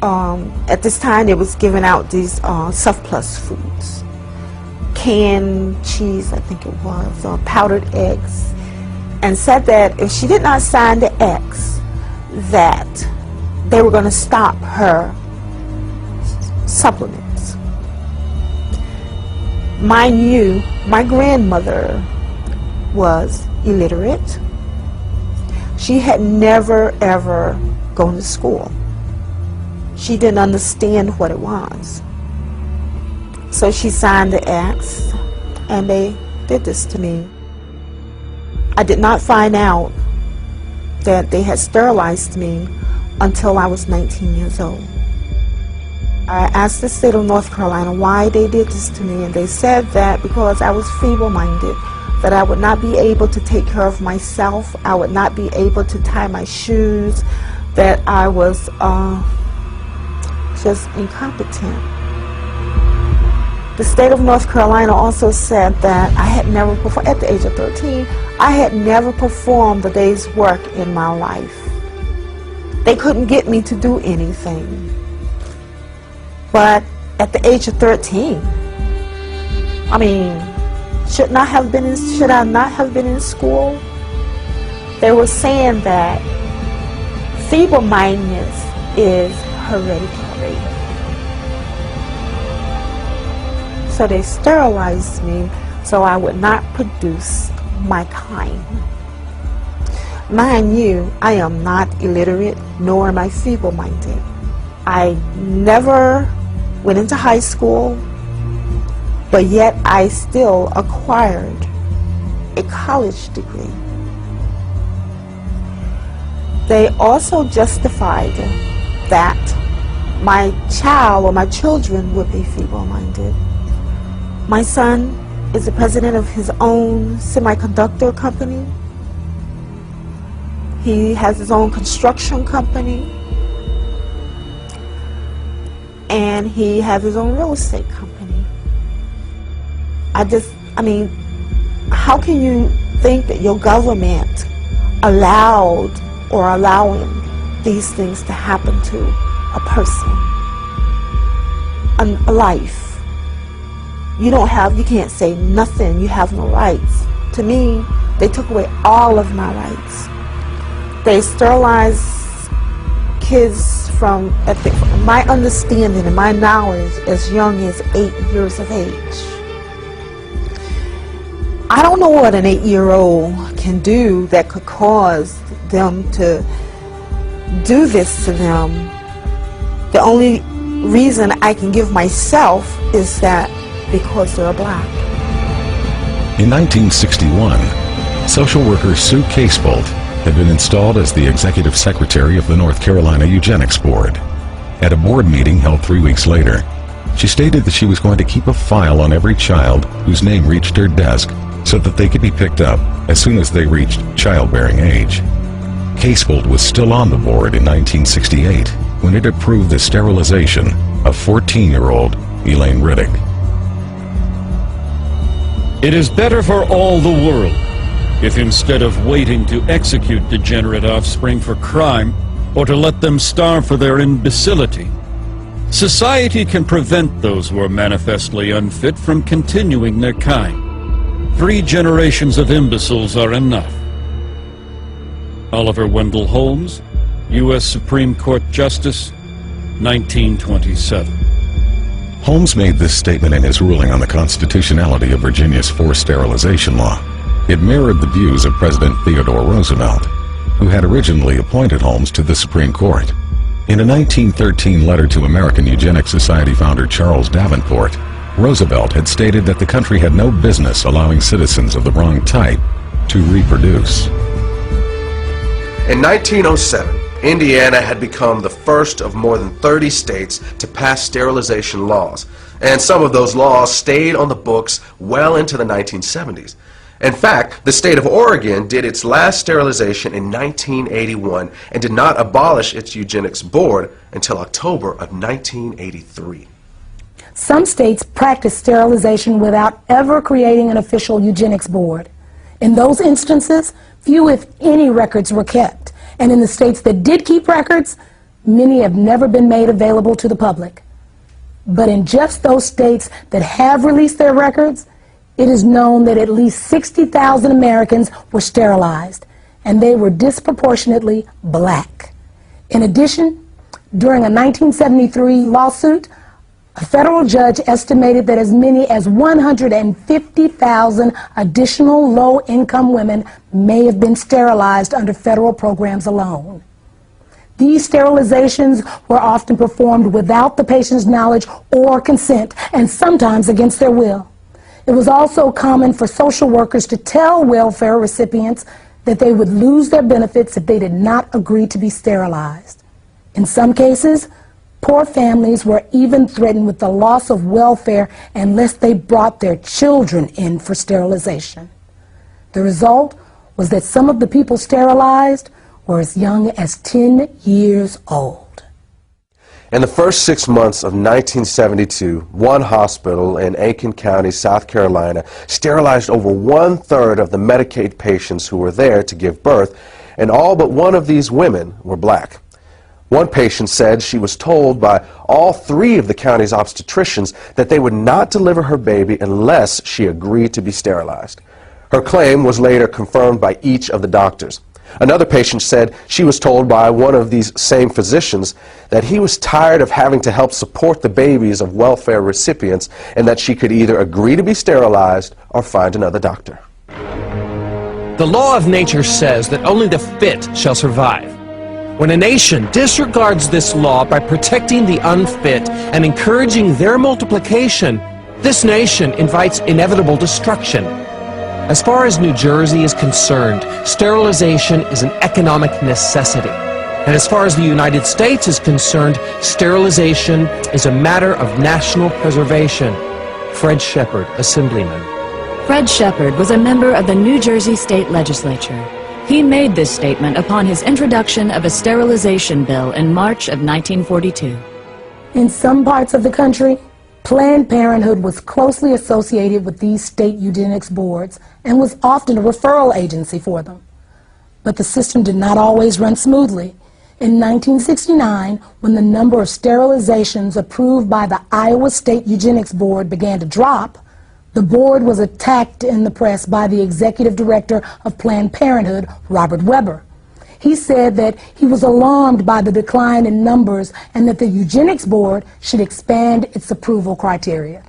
at this time they was giving out these surplus foods, canned cheese, I think it was, or powdered eggs, and said that if she did not sign the X, that they were going to stop her supplements. Mind you, my grandmother was illiterate. She had never ever gone to school. She didn't understand what it was. So she signed the acts and they did this to me. I did not find out that they had sterilized me until I was 19 years old. I asked the state of North Carolina why they did this to me, and they said that because I was feeble-minded, that I would not be able to take care of myself, I would not be able to tie my shoes, that I was just incompetent. The state of North Carolina also said that I had never performed, at the age of 13, I had never performed a day's work in my life. They couldn't get me to do anything. But at the age of 13, I mean, should I not have been in school? They were saying that feeble-mindedness is hereditary. So they sterilized me so I would not produce my kind. Mind you, I am not illiterate, nor am I feeble-minded. I never went into high school, but yet I still acquired a college degree. They also justified that my child or my children would be feeble-minded. My son is the president of his own semiconductor company. He has his own construction company. And he has his own real estate company. I mean, how can you think that your government allowed or allowing these things to happen to a person, a life? You can't say nothing, you have no rights. To me, they took away all of my rights. They sterilized kids from, my understanding and my knowledge, as young as 8 years of age. I don't know what an 8-year-old can do that could cause them to do this to them. The only reason I can give myself is that because they're black. In 1961, social worker Sue Casebolt had been installed as the executive secretary of the North Carolina Eugenics Board. At a board meeting held 3 weeks later, she stated that she was going to keep a file on every child whose name reached her desk so that they could be picked up as soon as they reached childbearing age. Casebolt was still on the board in 1968 when it approved the sterilization of 14-year-old Elaine Riddick. It is better for all the world if instead of waiting to execute degenerate offspring for crime or to let them starve for their imbecility, Society can prevent those who are manifestly unfit from continuing their kind. 3 generations of imbeciles are enough. Oliver Wendell Holmes, U.S. Supreme Court Justice, 1927. Holmes made this statement in his ruling on the constitutionality of Virginia's forced sterilization law. It mirrored the views of President Theodore Roosevelt, who had originally appointed Holmes to the Supreme Court. In a 1913 letter to American Eugenics Society founder Charles Davenport, Roosevelt had stated that the country had no business allowing citizens of the wrong type to reproduce. In 1907, Indiana had become the first of more than 30 states to pass sterilization laws, and some of those laws stayed on the books well into the 1970s. In fact, the state of Oregon did its last sterilization in 1981 and did not abolish its eugenics board until October of 1983. Some states practice sterilization without ever creating an official eugenics board. In those instances, few if any records were kept, and in the states that did keep records, many have never been made available to the public. But in just those states that have released their records, it is known that at least 60,000 Americans were sterilized, and they were disproportionately black. In addition, during a 1973 lawsuit, a federal judge estimated that as many as 150,000 additional low-income women may have been sterilized under federal programs alone. These sterilizations were often performed without the patient's knowledge or consent, and sometimes against their will. It was also common for social workers to tell welfare recipients that they would lose their benefits if they did not agree to be sterilized. In some cases, poor families were even threatened with the loss of welfare unless they brought their children in for sterilization. The result was that some of the people sterilized were as young as 10 years old. In the first 6 months of 1972, one hospital in Aiken County, South Carolina, sterilized over 1/3 of the Medicaid patients who were there to give birth, and all but one of these women were black. One patient said she was told by all 3 of the county's obstetricians that they would not deliver her baby unless she agreed to be sterilized. Her claim was later confirmed by each of the doctors. Another patient said she was told by one of these same physicians that he was tired of having to help support the babies of welfare recipients and that she could either agree to be sterilized or find another doctor. The law of nature says that only the fit shall survive. When a nation disregards this law by protecting the unfit and encouraging their multiplication, this nation invites inevitable destruction. As far as New Jersey is concerned, sterilization is an economic necessity. And as far as the United States is concerned, sterilization is a matter of national preservation. Fred Shepard, Assemblyman. Fred Shepard was a member of the New Jersey State Legislature. He made this statement upon his introduction of a sterilization bill in March of 1942. In some parts of the country, Planned Parenthood was closely associated with these state eugenics boards and was often a referral agency for them. But the system did not always run smoothly. In 1969, when the number of sterilizations approved by the Iowa State Eugenics Board began to drop, the board was attacked in the press by the executive director of Planned Parenthood, Robert Weber. He said that he was alarmed by the decline in numbers and that the Eugenics Board should expand its approval criteria.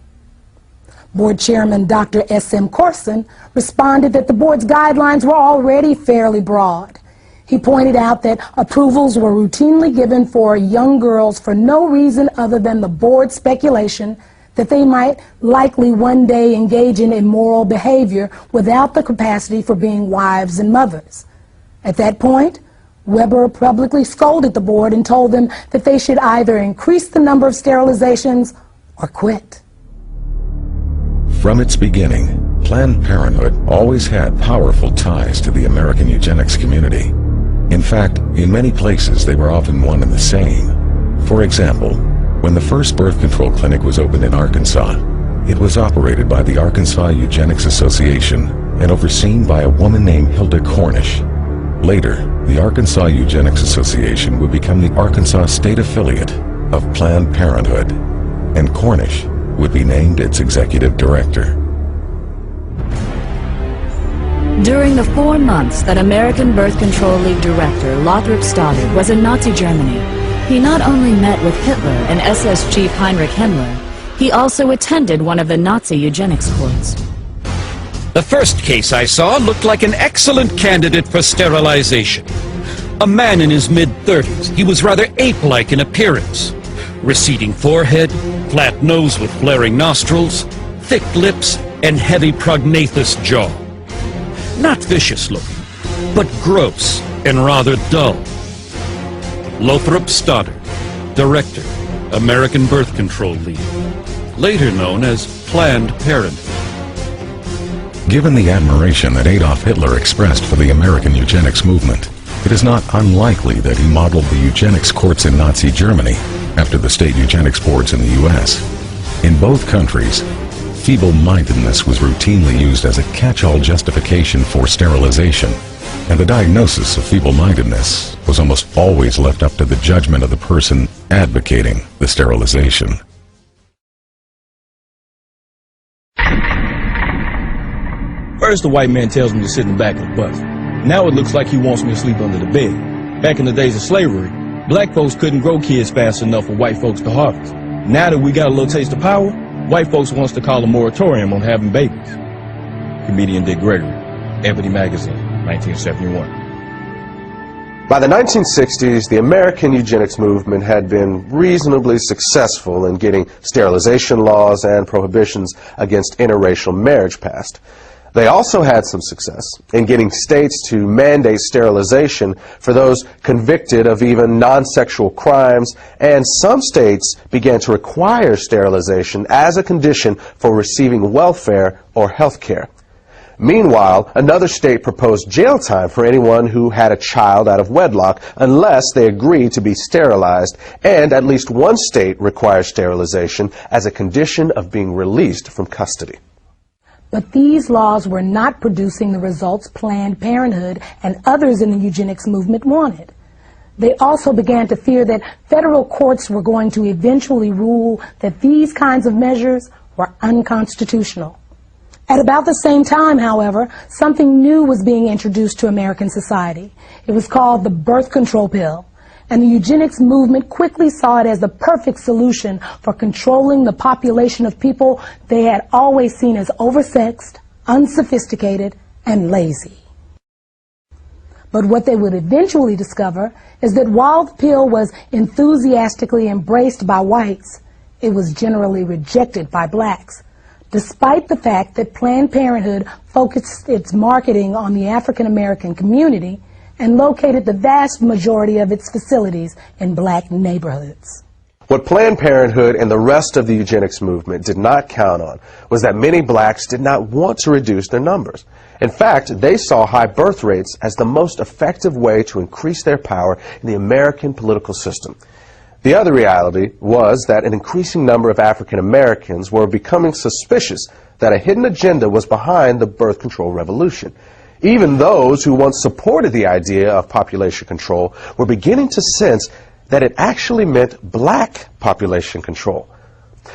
Board Chairman Dr. S.M. Corson responded that the board's guidelines were already fairly broad. He pointed out that approvals were routinely given for young girls for no reason other than the board's speculation that they might likely one day engage in immoral behavior without the capacity for being wives and mothers. At that point, Weber publicly scolded the board and told them that they should either increase the number of sterilizations or quit. From its beginning, Planned Parenthood always had powerful ties to the American eugenics community. In fact, in many places they were often one and the same. For example, when the first birth control clinic was opened in Arkansas, it was operated by the Arkansas Eugenics Association and overseen by a woman named Hilda Cornish. Later, the Arkansas Eugenics Association would become the Arkansas State Affiliate, of Planned Parenthood, and Cornish would be named its executive director. During the 4 months that American Birth Control League director Lothrop Stoddard was in Nazi Germany, he not only met with Hitler and SS chief Heinrich Himmler, he also attended one of the Nazi eugenics courts. The first case I saw looked like an excellent candidate for sterilization. A man in his mid-30s. He was rather ape-like in appearance. Receding forehead, flat nose with flaring nostrils, thick lips, and heavy prognathous jaw. Not vicious looking, but gross and rather dull. Lothrop Stoddard, Director, American Birth Control League, later known as Planned Parenthood. Given the admiration that Adolf Hitler expressed for the American eugenics movement, it is not unlikely that he modeled the eugenics courts in Nazi Germany after the state eugenics boards in the U.S. In both countries, feeble-mindedness was routinely used as a catch-all justification for sterilization, and the diagnosis of feeble-mindedness was almost always left up to the judgment of the person advocating the sterilization. First, the white man tells me to sit in the back of the bus. Now it looks like he wants me to sleep under the bed. Back in the days of slavery, black folks couldn't grow kids fast enough for white folks to harvest. Now that we got a little taste of power, white folks wants to call a moratorium on having babies. Comedian Dick Gregory, Ebony Magazine, 1971. By the 1960s, the American eugenics movement had been reasonably successful in getting sterilization laws and prohibitions against interracial marriage passed. They also had some success in getting states to mandate sterilization for those convicted of even non-sexual crimes, and some states began to require sterilization as a condition for receiving welfare or health care. Meanwhile, another state proposed jail time for anyone who had a child out of wedlock unless they agreed to be sterilized, and at least one state requires sterilization as a condition of being released from custody. But these laws were not producing the results Planned Parenthood and others in the eugenics movement wanted. They also began to fear that federal courts were going to eventually rule that these kinds of measures were unconstitutional. At about the same time, however, something new was being introduced to American society. It was called the birth control pill, and the eugenics movement quickly saw it as the perfect solution for controlling the population of people they had always seen as oversexed, unsophisticated, and lazy. But what they would eventually discover is that while the pill was enthusiastically embraced by whites, it was generally rejected by blacks, despite the fact that Planned Parenthood focused its marketing on the African American community and located the vast majority of its facilities in black neighborhoods. What Planned Parenthood and the rest of the eugenics movement did not count on was that many blacks did not want to reduce their numbers. In fact, they saw high birth rates as the most effective way to increase their power in the American political system. The other reality was that an increasing number of African Americans were becoming suspicious that a hidden agenda was behind the birth control revolution. Even those who once supported the idea of population control were beginning to sense that it actually meant black population control.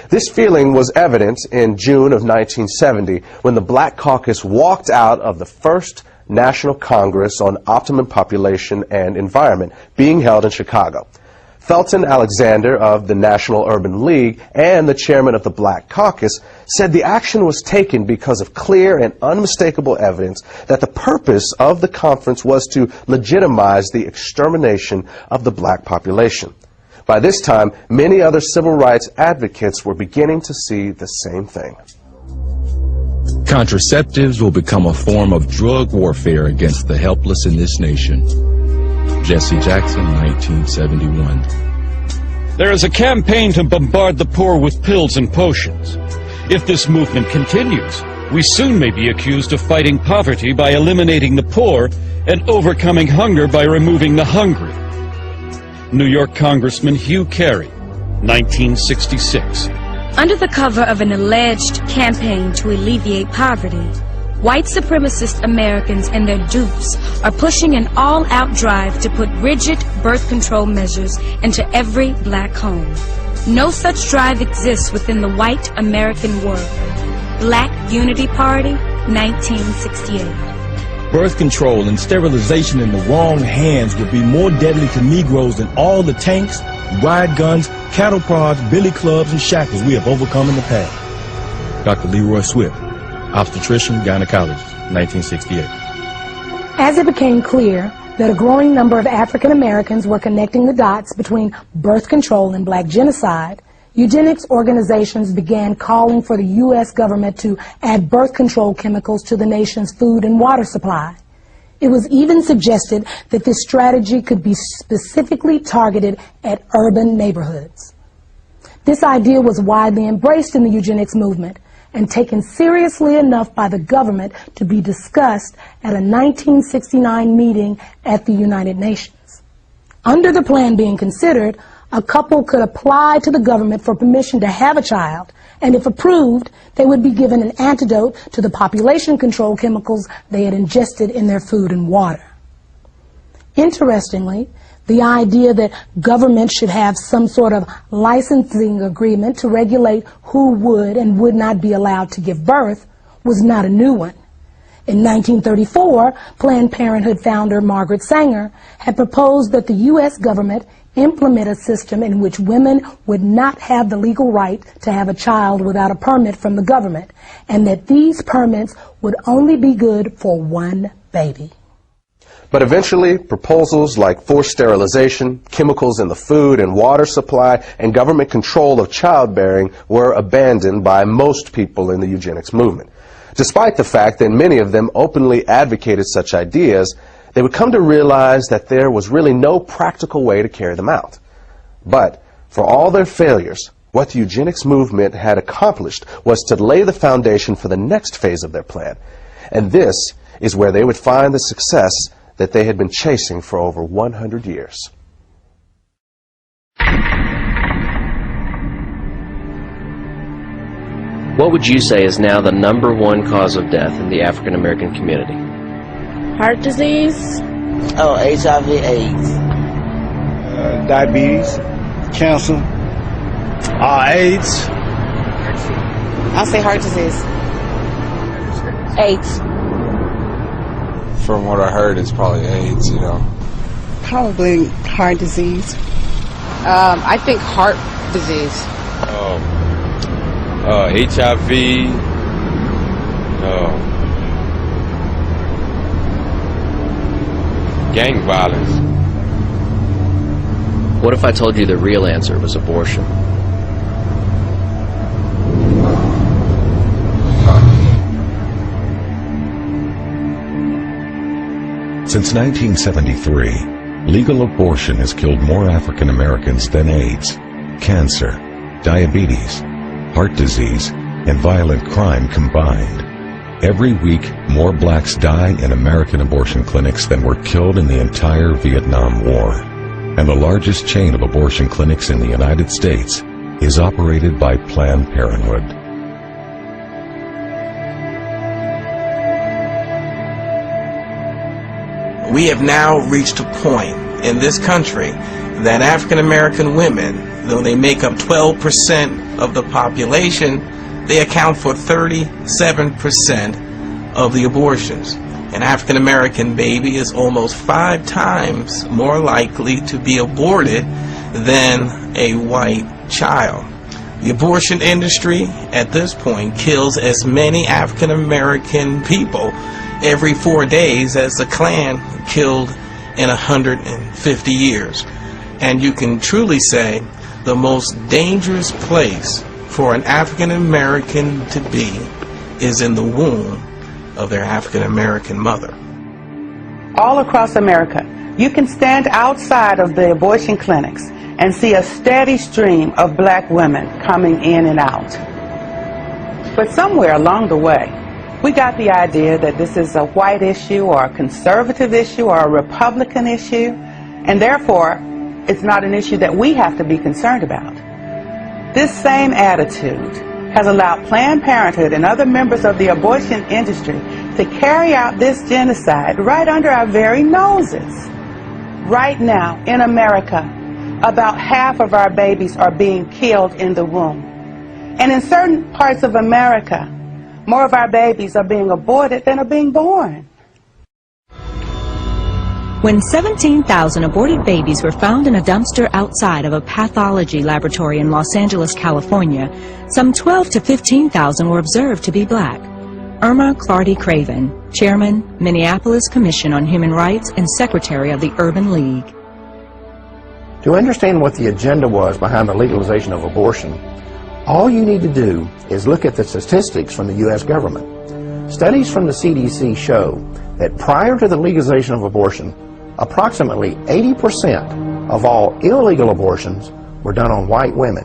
This feeling was evident in June of 1970 when the Black Caucus walked out of the first National Congress on Optimum Population and Environment being held in Chicago. Felton Alexander of the National Urban League and the chairman of the Black Caucus said the action was taken because of clear and unmistakable evidence that the purpose of the conference was to legitimize the extermination of the black population. By this time, many other civil rights advocates were beginning to see the same thing. Contraceptives will become a form of drug warfare against the helpless in this nation. Jesse Jackson, 1971. There is a campaign to bombard the poor with pills and potions. If this movement continues, we soon may be accused of fighting poverty by eliminating the poor and overcoming hunger by removing the hungry. New York Congressman Hugh Carey, 1966. Under the cover of an alleged campaign to alleviate poverty, white supremacist Americans and their dupes are pushing an all-out drive to put rigid birth control measures into every black home. No such drive exists within the white American world. Black Unity Party, 1968. Birth control and sterilization in the wrong hands would be more deadly to Negroes than all the tanks, riot guns, cattle prods, billy clubs, and shackles we have overcome in the past. Dr. Leroy Swift, obstetrician, gynecologist, 1968. As it became clear that a growing number of African Americans were connecting the dots between birth control and black genocide, eugenics organizations began calling for the U.S. government to add birth control chemicals to the nation's food and water supply. It was even suggested that this strategy could be specifically targeted at urban neighborhoods. This idea was widely embraced in the eugenics movement and taken seriously enough by the government to be discussed at a 1969 meeting at the United Nations. Under the plan being considered, a couple could apply to the government for permission to have a child, and if approved, they would be given an antidote to the population control chemicals they had ingested in their food and water. Interestingly, the idea that government should have some sort of licensing agreement to regulate who would and would not be allowed to give birth was not a new one. In 1934, Planned Parenthood founder Margaret Sanger had proposed that the U.S. government implement a system in which women would not have the legal right to have a child without a permit from the government, and that these permits would only be good for one baby. But eventually, proposals like forced sterilization, chemicals in the food and water supply, and government control of childbearing were abandoned by most people in the eugenics movement. Despite the fact that many of them openly advocated such ideas, they would come to realize that there was really no practical way to carry them out. But for all their failures, what the eugenics movement had accomplished was to lay the foundation for the next phase of their plan. And this is where they would find the success that they had been chasing for over 100 years. What would you say is now the #1 cause of death in the African American community? Heart disease. Oh, HIV/AIDS. Diabetes, cancer, AIDS. I'll say heart disease. AIDS. From what I heard, it's probably AIDS, you know. Probably heart disease. I think heart disease. HIV. Gang violence. What if I told you the real answer was abortion? Since 1973, legal abortion has killed more African Americans than AIDS, cancer, diabetes, heart disease, and violent crime combined. Every week, more blacks die in American abortion clinics than were killed in the entire Vietnam War. And the largest chain of abortion clinics in the United States is operated by Planned Parenthood. We have now reached a point in this country that African American women, though they make up 12% of the population, they account for 37% of the abortions. An African American baby is almost 5 times more likely to be aborted than a white child. The abortion industry at this point kills as many African American people every 4 days as the Klan killed in 150 years. And you can truly say the most dangerous place for an African American to be is in the womb of their African American mother. All across America, you can stand outside of the abortion clinics and see a steady stream of black women coming in and out. But somewhere along the way, we got the idea that this is a white issue or a conservative issue or a Republican issue, and therefore it's not an issue that we have to be concerned about. This same attitude has allowed Planned Parenthood and other members of the abortion industry to carry out this genocide right under our very noses. Right now, in America, about half of our babies are being killed in the womb. And in certain parts of America, more of our babies are being aborted than are being born. When 17,000 aborted babies were found in a dumpster outside of a pathology laboratory in Los Angeles, California, some 12 to 15,000 were observed to be black. Irma Clardy Craven, Chairman, Minneapolis Commission on Human Rights and Secretary of the Urban League. To understand what the agenda was behind the legalization of abortion, all you need to do is look at the statistics from the U.S. government. Studies from the CDC show that prior to the legalization of abortion, approximately 80% of all illegal abortions were done on white women.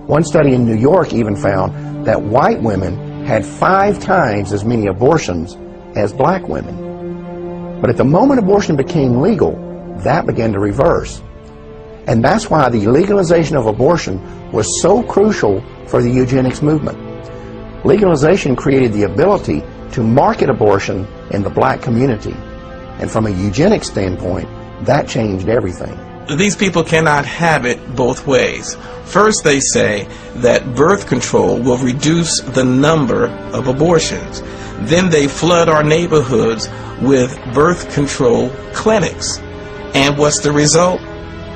One study in New York even found that white women had 5 times as many abortions as black women. But at the moment abortion became legal, that began to reverse. And that's why the legalization of abortion was so crucial for the eugenics movement. Legalization created the ability to market abortion in the black community. And from a eugenics standpoint, that changed everything. These people cannot have it both ways. First, they say that birth control will reduce the number of abortions. Then they flood our neighborhoods with birth control clinics. And what's the result?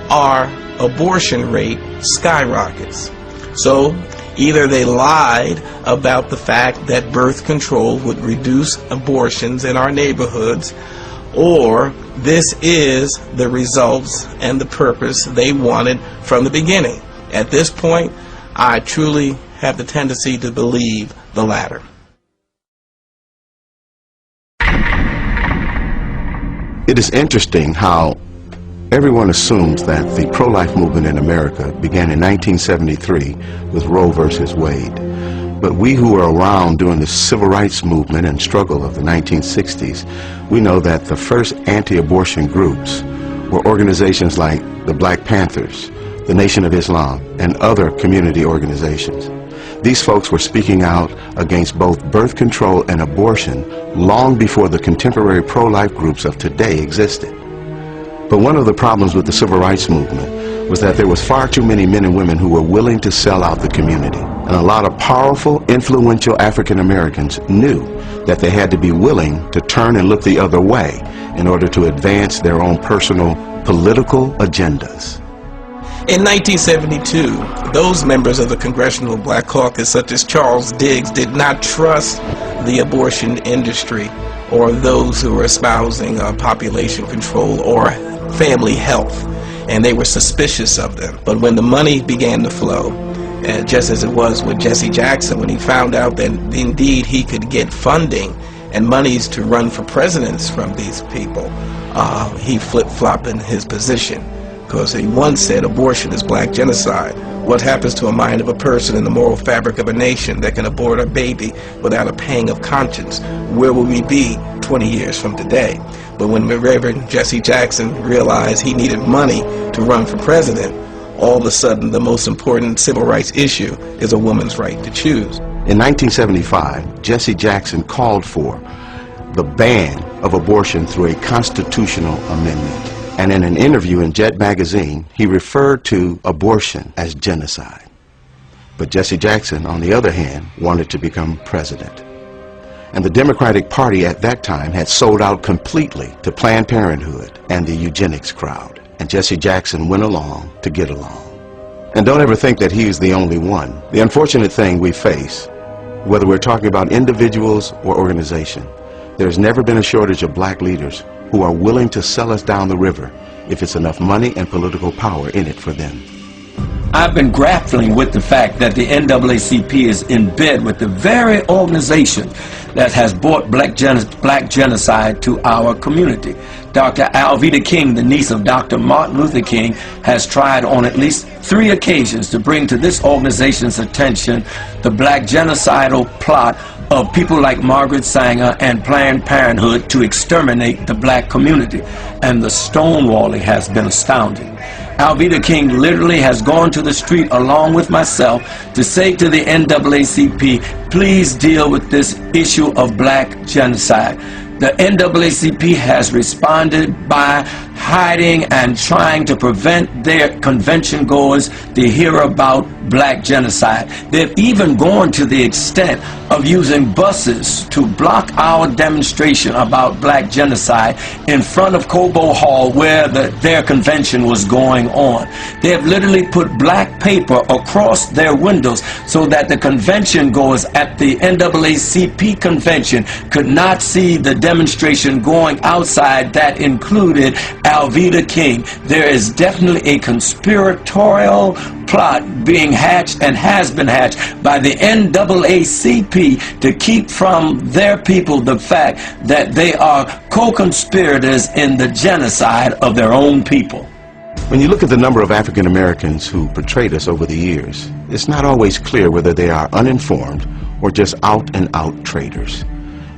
Our abortion rate skyrockets. So either they lied about the fact that birth control would reduce abortions in our neighborhoods, or this is the results and the purpose they wanted from the beginning. At this point, I truly have the tendency to believe the latter. It is interesting how everyone assumes that the pro-life movement in America began in 1973 with Roe versus Wade. But we who were around during the civil rights movement and struggle of the 1960s, we know that the first anti-abortion groups were organizations like the Black Panthers, the Nation of Islam, and other community organizations. These folks were speaking out against both birth control and abortion long before the contemporary pro-life groups of today existed. But one of the problems with the civil rights movement was that there was far too many men and women who were willing to sell out the community. And a lot of powerful, influential African Americans knew that they had to be willing to turn and look the other way in order to advance their own personal political agendas. In 1972, those members of the Congressional Black Caucus, such as Charles Diggs, did not trust the abortion industry or those who were espousing population control or family health, and they were suspicious of them. But when the money began to flow, just as it was with Jesse Jackson, when he found out that indeed he could get funding and monies to run for presidents from these people, he flip-flopped in his position. Because he once said abortion is black genocide. What happens to a mind of a person in the moral fabric of a nation that can abort a baby without a pang of conscience? Where will we be 20 years from today? But when Reverend Jesse Jackson realized he needed money to run for president, all of a sudden the most important civil rights issue is a woman's right to choose. In 1975, Jesse Jackson called for the ban of abortion through a constitutional amendment. And in an interview in Jet magazine, he referred to abortion as genocide. But Jesse Jackson, on the other hand, wanted to become president. And the Democratic Party at that time had sold out completely to Planned Parenthood and the eugenics crowd. And Jesse Jackson went along to get along. And don't ever think that he's the only one. The unfortunate thing we face, whether we're talking about individuals or organization, there's never been a shortage of black leaders who are willing to sell us down the river if it's enough money and political power in it for them. I've been grappling with the fact that the NAACP is in bed with the very organization that has brought black genocide to our community. Dr. Alveda King, the niece of Dr. Martin Luther King, has tried on at least 3 occasions to bring to this organization's attention the black genocidal plot of people like Margaret Sanger and Planned Parenthood to exterminate the black community. And the stonewalling has been astounding. Alveda King literally has gone to the street along with myself to say to the NAACP, please deal with this issue of black genocide. The NAACP has responded by hiding and trying to prevent their convention goers to hear about black genocide. They've even gone to the extent of using buses to block our demonstration about black genocide in front of Cobo Hall where their convention was going on. They have literally put black paper across their windows so that the convention goers at the NAACP convention could not see the demonstration going outside that included Alveda King. There is definitely a conspiratorial plot being hatched and has been hatched by the NAACP to keep from their people the fact that they are co-conspirators in the genocide of their own people. When you look at the number of African Americans who portrayed us over the years, it's not always clear whether they are uninformed or just out-and-out traitors.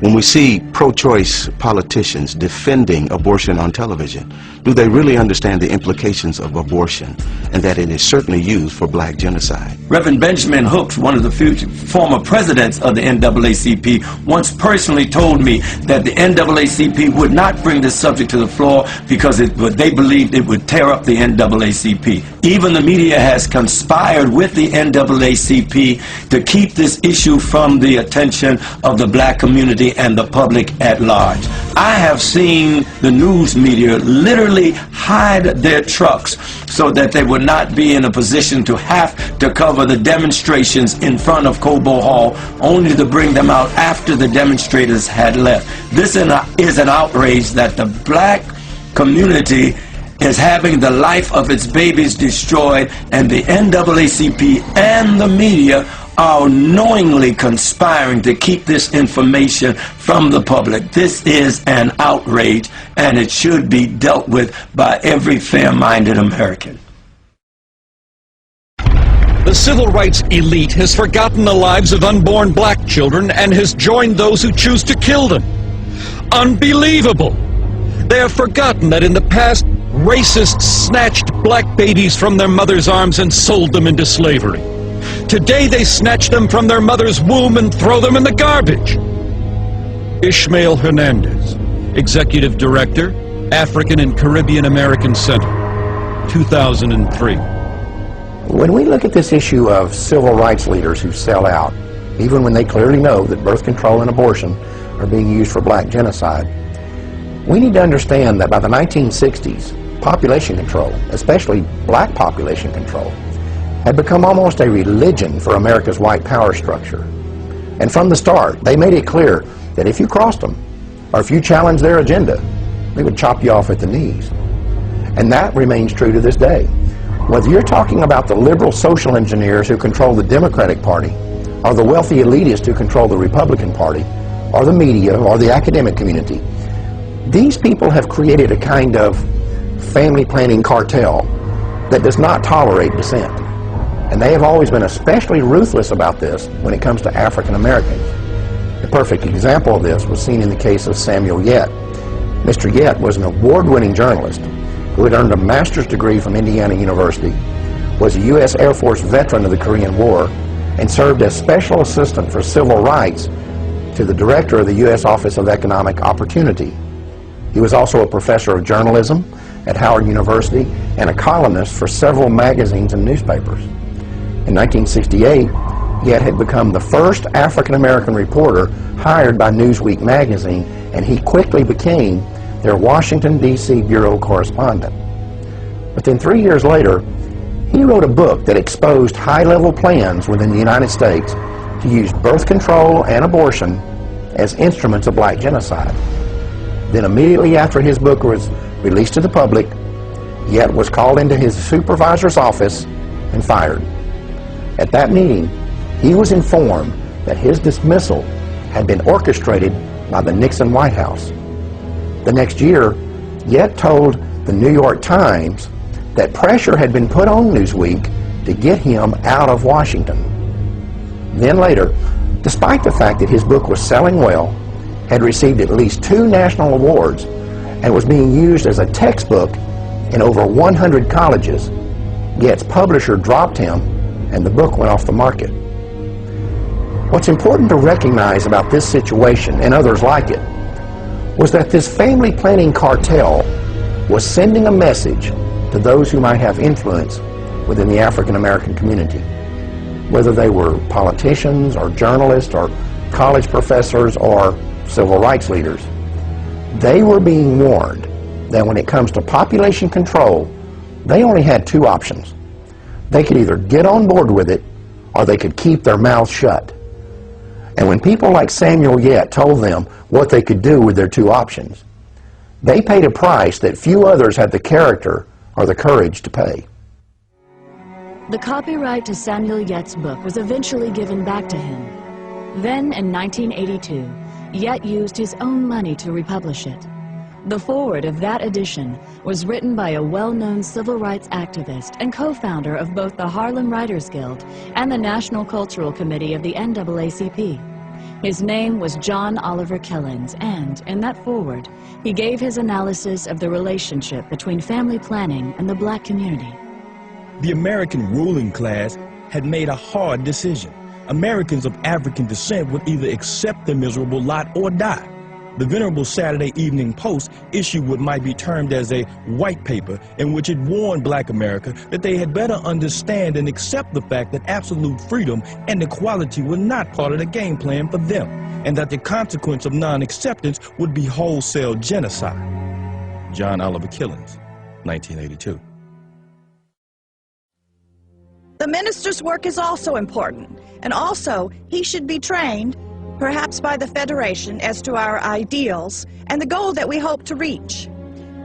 When we see pro-choice politicians defending abortion on television, do they really understand the implications of abortion and that it is certainly used for black genocide? Reverend Benjamin Hooks, one of the former presidents of the NAACP, once personally told me that the NAACP would not bring this subject to the floor because they believed it would tear up the NAACP. Even the media has conspired with the NAACP to keep this issue from the attention of the black community and the public at large. I have seen the news media literally hide their trucks so that they would not be in a position to have to cover the demonstrations in front of Cobo Hall, only to bring them out after the demonstrators had left. This is an outrage that the black community is having the life of its babies destroyed, and the NAACP and the media are knowingly conspiring to keep this information from the public. This is an outrage, and it should be dealt with by every fair-minded American. The civil rights elite has forgotten the lives of unborn black children and has joined those who choose to kill them. Unbelievable! They have forgotten that in the past, racists snatched black babies from their mother's arms and sold them into slavery. Today they snatch them from their mother's womb and throw them in the garbage. Ishmael Hernandez, Executive Director, African and Caribbean American Center, 2003. When we look at this issue of civil rights leaders who sell out, even when they clearly know that birth control and abortion are being used for black genocide, we need to understand that by the 1960s, population control, especially black population control, had become almost a religion for America's white power structure. And from the start, they made it clear that if you crossed them, or if you challenged their agenda, they would chop you off at the knees. And that remains true to this day. Whether you're talking about the liberal social engineers who control the Democratic Party, or the wealthy elitists who control the Republican Party, or the media, or the academic community, these people have created a kind of family planning cartel that does not tolerate dissent. And they have always been especially ruthless about this when it comes to African Americans. The perfect example of this was seen in the case of Samuel Yet. Mr. Yet was an award-winning journalist who had earned a master's degree from Indiana University, was a U.S. Air Force veteran of the Korean War, and served as special assistant for civil rights to the director of the U.S. Office of Economic Opportunity. He was also a professor of journalism at Howard University and a columnist for several magazines and newspapers. In 1968, Yet had become the first African-American reporter hired by Newsweek magazine, and he quickly became their Washington, D.C. bureau correspondent. But then 3 years later, he wrote a book that exposed high-level plans within the United States to use birth control and abortion as instruments of black genocide. Then immediately after his book was released to the public, Yet was called into his supervisor's office and fired. At that meeting, he was informed that his dismissal had been orchestrated by the Nixon White House. The next year, Yet told the New York Times that pressure had been put on Newsweek to get him out of Washington. Then later, despite the fact that his book was selling well, had received at least 2 national awards, and was being used as a textbook in over 100 colleges, yet its publisher dropped him and the book went off the market. What's important to recognize about this situation and others like it was that this family planning cartel was sending a message to those who might have influence within the African American community, whether they were politicians or journalists or college professors or civil rights leaders. They were being warned that when it comes to population control, they only had two options. They could either get on board with it or they could keep their mouths shut. And when people like Samuel Yet told them what they could do with their two options, they paid a price that few others had the character or the courage to pay. The copyright to Samuel Yet's book was eventually given back to him. Then, in 1982, Yet used his own money to republish it. The foreword of that edition was written by a well-known civil rights activist and co-founder of both the Harlem Writers Guild and the National Cultural Committee of the NAACP. His name was John Oliver Killens, and in that foreword, he gave his analysis of the relationship between family planning and the black community. The American ruling class had made a hard decision. Americans of African descent would either accept the miserable lot or die. The venerable Saturday Evening Post issued what might be termed as a white paper in which it warned black America that they had better understand and accept the fact that absolute freedom and equality were not part of the game plan for them, and that the consequence of non-acceptance would be wholesale genocide. John Oliver Killens, 1982. The minister's work is also important, and also he should be trained, perhaps by the Federation, as to our ideals and the goal that we hope to reach.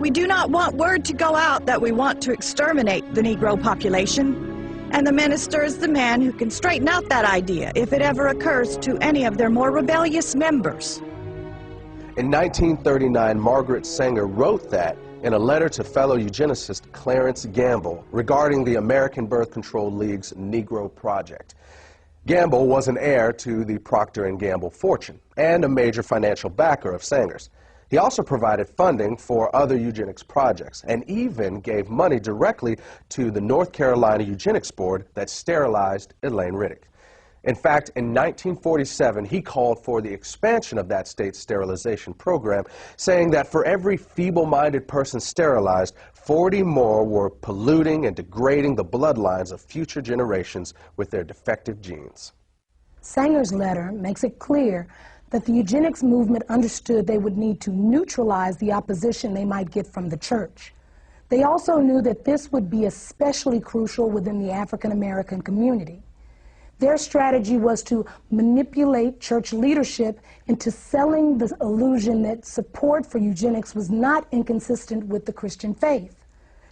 We do not want word to go out that we want to exterminate the Negro population, and the minister is the man who can straighten out that idea if it ever occurs to any of their more rebellious members. In 1939, Margaret Sanger wrote that in a letter to fellow eugenicist Clarence Gamble regarding the American Birth Control League's Negro Project. Gamble was an heir to the Procter & Gamble fortune and a major financial backer of Sanger's. He also provided funding for other eugenics projects and even gave money directly to the North Carolina Eugenics Board that sterilized Elaine Riddick. In fact, in 1947, he called for the expansion of that state's sterilization program, saying that for every feeble-minded person sterilized, 40 more were polluting and degrading the bloodlines of future generations with their defective genes. Sanger's letter makes it clear that the eugenics movement understood they would need to neutralize the opposition they might get from the church. They also knew that this would be especially crucial within the African American community. Their strategy was to manipulate church leadership into selling the illusion that support for eugenics was not inconsistent with the Christian faith.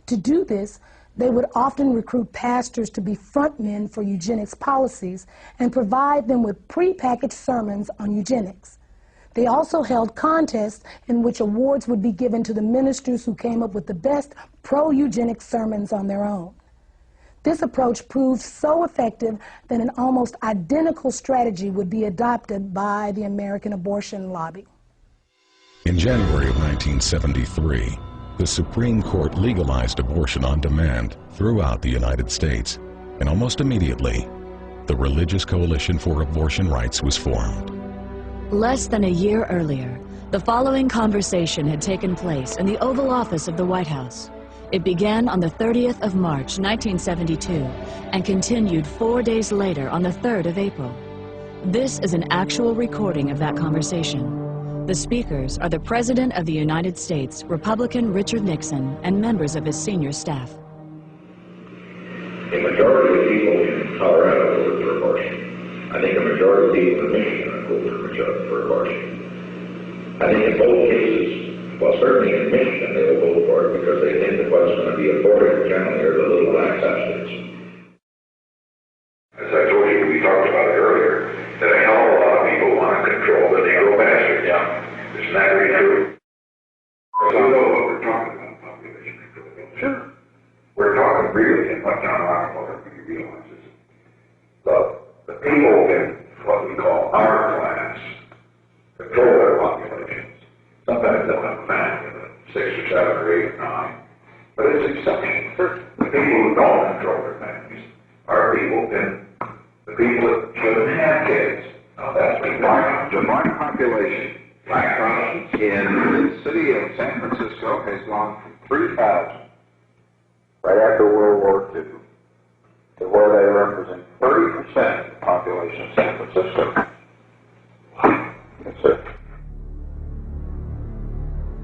To do this, they would often recruit pastors to be frontmen for eugenics policies and provide them with prepackaged sermons on eugenics. They also held contests in which awards would be given to the ministers who came up with the best pro-eugenics sermons on their own. This approach proved so effective that an almost identical strategy would be adopted by the American abortion lobby. In January of 1973, the Supreme Court legalized abortion on demand throughout the United States, and almost immediately, the Religious Coalition for Abortion Rights was formed. Less than a year earlier, the following conversation had taken place in the Oval Office of the White House. It began on the 30th of March, 1972, and continued 4 days later on the 3rd of April. This is an actual recording of that conversation. The speakers are the President of the United States, Republican Richard Nixon, and members of his senior staff. A majority of people in Colorado voted for abortion. I think a majority of people in Michigan voted for abortion. I think in both cases, well, certainly in Michigan, they will vote for it because they think that what's going to be aborted generally are the little black substitutes. As I told you, we talked about it earlier, that a hell of a lot of people want to control the Negro bastard. Yeah. Isn't that really true? So we know what we're talking about, population control. Sure. We're talking really, and what John Rockefeller really realizes, the people in what we call our class control their populations. Sometimes they'll have a family of 6 or 7 or 8 or 9. But it's exception. The people who don't control their families are people in the people that shouldn't have kids. Now that's Divine population. Black Protestants in the city of San Francisco has gone from 3,000 right after World War II to where they represent 30% of the population of San Francisco. That's it.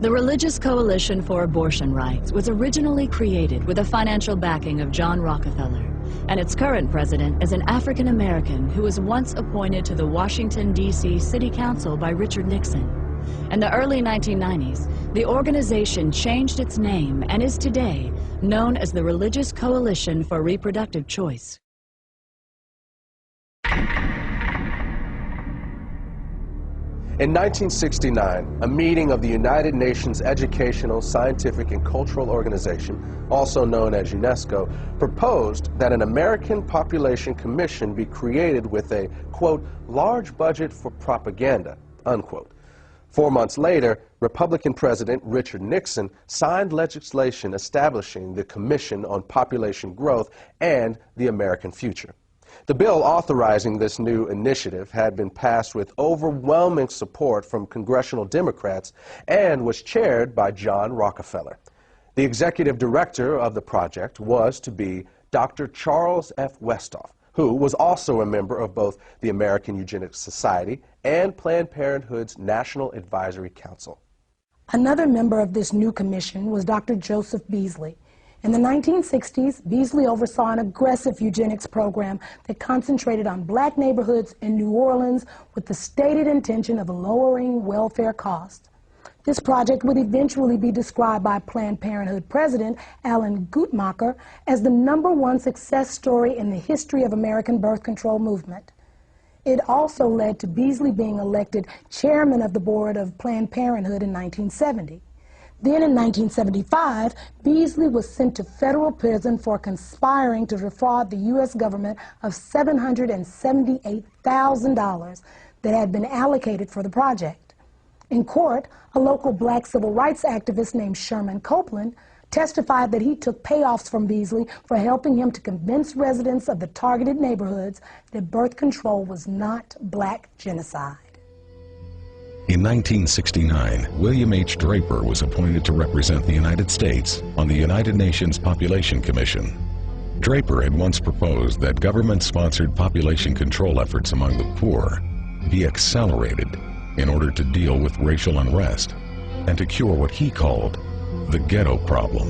The Religious Coalition for Abortion Rights was originally created with the financial backing of John Rockefeller, and its current president is an African American who was once appointed to the Washington, D.C. City Council by Richard Nixon. In the early 1990s, the organization changed its name and is today known as the Religious Coalition for Reproductive Choice. In 1969, a meeting of the United Nations Educational, Scientific, and Cultural Organization, also known as UNESCO, proposed that an American Population Commission be created with a, quote, large budget for propaganda, unquote. 4 months later, Republican President Richard Nixon signed legislation establishing the Commission on Population Growth and the American Future. The bill authorizing this new initiative had been passed with overwhelming support from congressional Democrats and was chaired by John Rockefeller. The executive director of the project was to be Dr. Charles F. Westhoff, who was also a member of both the American Eugenics Society and Planned Parenthood's National Advisory Council. Another member of this new commission was Dr. Joseph Beasley. In the 1960s, Beasley oversaw an aggressive eugenics program that concentrated on black neighborhoods in New Orleans with the stated intention of lowering welfare costs. This project would eventually be described by Planned Parenthood President Alan Guttmacher as the #1 success story in the history of American birth control movement. It also led to Beasley being elected chairman of the board of Planned Parenthood in 1970. Then in 1975, Beasley was sent to federal prison for conspiring to defraud the U.S. government of $778,000 that had been allocated for the project. In court, a local black civil rights activist named Sherman Copeland testified that he took payoffs from Beasley for helping him to convince residents of the targeted neighborhoods that birth control was not black genocide. In 1969, William H. Draper was appointed to represent the United States on the United Nations Population Commission. Draper had once proposed that government-sponsored population control efforts among the poor be accelerated in order to deal with racial unrest and to cure what he called the ghetto problem.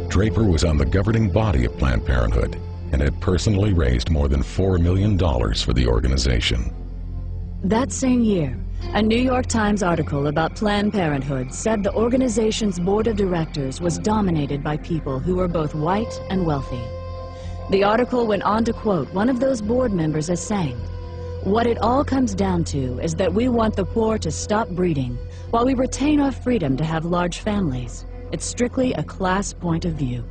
Draper was on the governing body of Planned Parenthood and had personally raised more than $4 million for the organization. That same year, a New York Times article about Planned Parenthood said the organization's board of directors was dominated by people who were both white and wealthy. The article went on to quote one of those board members as saying, "What it all comes down to is that we want the poor to stop breeding while we retain our freedom to have large families. It's strictly a class point of view."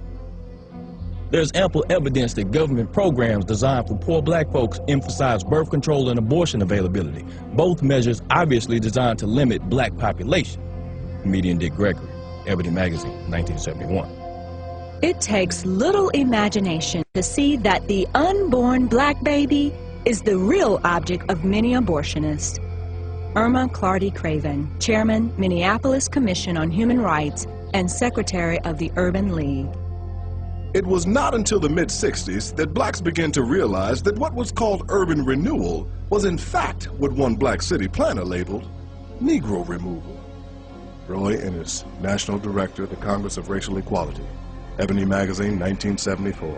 There's ample evidence that government programs designed for poor black folks emphasize birth control and abortion availability, both measures obviously designed to limit black population. Comedian Dick Gregory, Ebony Magazine, 1971. It takes little imagination to see that the unborn black baby is the real object of many abortionists. Irma Clardy Craven, Chairman, Minneapolis Commission on Human Rights and Secretary of the Urban League. It was not until the mid-60s that blacks began to realize that what was called urban renewal was in fact what one black city planner labeled Negro removal. Roy Ennis, National Director of the Congress of Racial Equality, Ebony Magazine, 1974.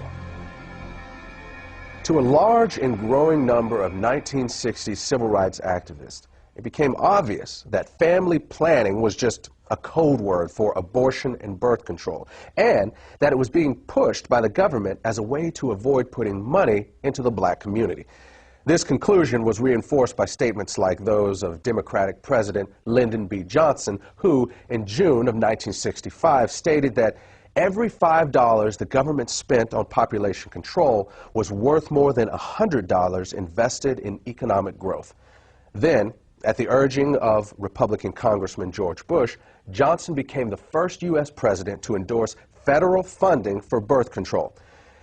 To a large and growing number of 1960s civil rights activists, it became obvious that family planning was just a code word for abortion and birth control, and that it was being pushed by the government as a way to avoid putting money into the black community. This conclusion was reinforced by statements like those of Democratic President Lyndon B. Johnson, who in June of 1965 stated that every $5 the government spent on population control was worth more than $100 invested in economic growth. Then, at the urging of Republican Congressman George Bush, Johnson became the first U.S. president to endorse federal funding for birth control.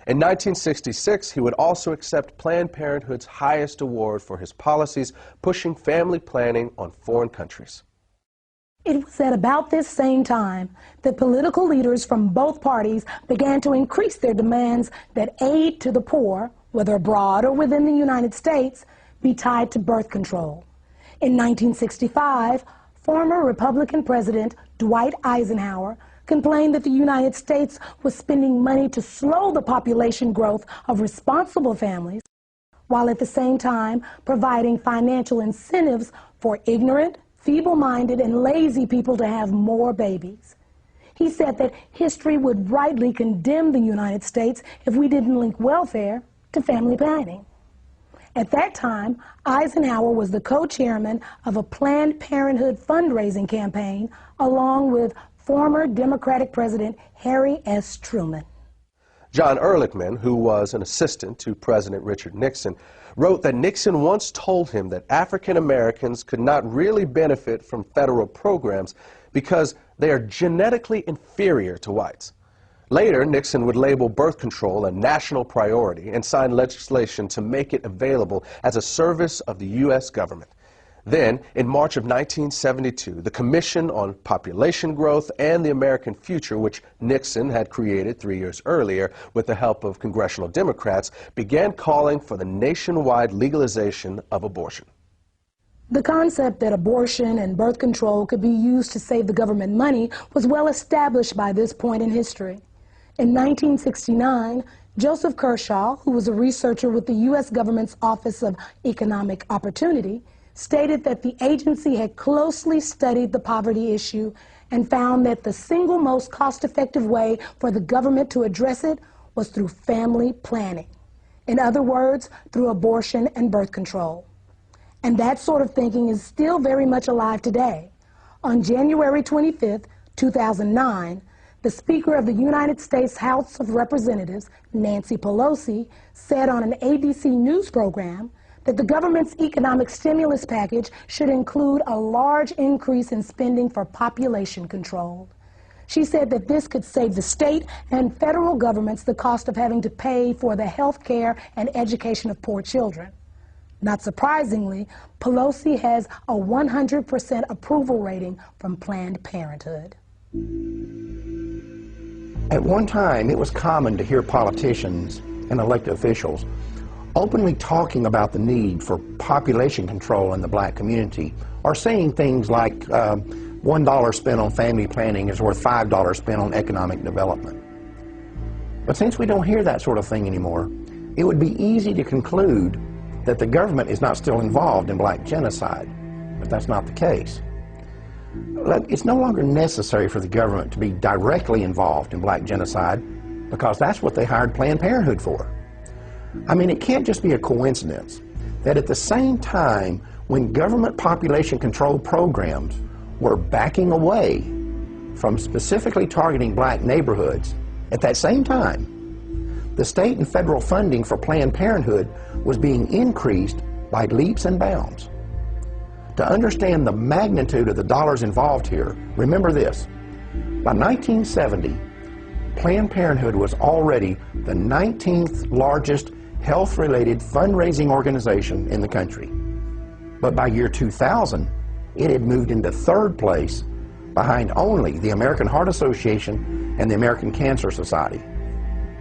In 1966, he would also accept Planned Parenthood's highest award for his policies, pushing family planning on foreign countries. It was at about this same time that political leaders from both parties began to increase their demands that aid to the poor, whether abroad or within the United States, be tied to birth control. In 1965, former Republican President Dwight Eisenhower complained that the United States was spending money to slow the population growth of responsible families, while at the same time providing financial incentives for ignorant, feeble-minded, and lazy people to have more babies. He said that history would rightly condemn the United States if we didn't link welfare to family planning. At that time, Eisenhower was the co-chairman of a Planned Parenthood fundraising campaign, along with former Democratic President Harry S. Truman. John Ehrlichman, who was an assistant to President Richard Nixon, wrote that Nixon once told him that African Americans could not really benefit from federal programs because they are genetically inferior to whites. Later, Nixon would label birth control a national priority and sign legislation to make it available as a service of the U.S. government. Then, in March of 1972, the Commission on Population Growth and the American Future, which Nixon had created 3 years earlier with the help of congressional Democrats, began calling for the nationwide legalization of abortion. The concept that abortion and birth control could be used to save the government money was well established by this point in history. In 1969, Joseph Kershaw, who was a researcher with the U.S. government's Office of Economic Opportunity, stated that the agency had closely studied the poverty issue and found that the single most cost-effective way for the government to address it was through family planning. In other words, through abortion and birth control. And that sort of thinking is still very much alive today. On January 25th, 2009, the Speaker of the United States House of Representatives, Nancy Pelosi, said on an ABC News program that the government's economic stimulus package should include a large increase in spending for population control. She said that this could save the state and federal governments the cost of having to pay for the health care and education of poor children. Not surprisingly, Pelosi has a 100% approval rating from Planned Parenthood. At one time, it was common to hear politicians and elected officials openly talking about the need for population control in the black community, or saying things like $1 spent on family planning is worth $5 spent on economic development. But since we don't hear that sort of thing anymore, it would be easy to conclude that the government is not still involved in black genocide, but that's not the case. It's no longer necessary for the government to be directly involved in black genocide because that's what they hired Planned Parenthood for. I mean, it can't just be a coincidence that at the same time when government population control programs were backing away from specifically targeting black neighborhoods, at that same time, the state and federal funding for Planned Parenthood was being increased by leaps and bounds. To understand the magnitude of the dollars involved here, remember this. By 1970, Planned Parenthood was already the 19th largest health-related fundraising organization in the country. But by year 2000, it had moved into third place behind only the American Heart Association and the American Cancer Society.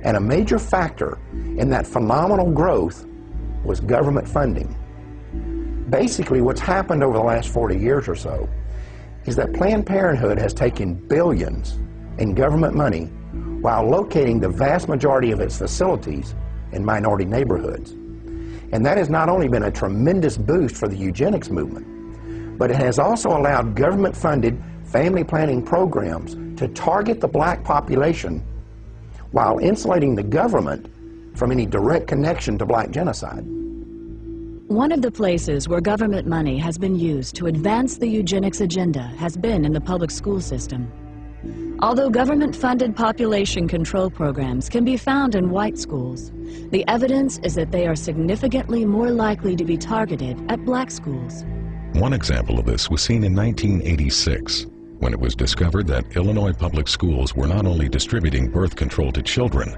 And a major factor in that phenomenal growth was government funding. Basically, what's happened over the last 40 years or so is that Planned Parenthood has taken billions in government money while locating the vast majority of its facilities in minority neighborhoods. And that has not only been a tremendous boost for the eugenics movement, but it has also allowed government-funded family planning programs to target the black population while insulating the government from any direct connection to black genocide. One of the places where government money has been used to advance the eugenics agenda has been in the public school system. Although government-funded population control programs can be found in white schools, the evidence is that they are significantly more likely to be targeted at black schools. One example of this was seen in 1986, when it was discovered that Illinois public schools were not only distributing birth control to children,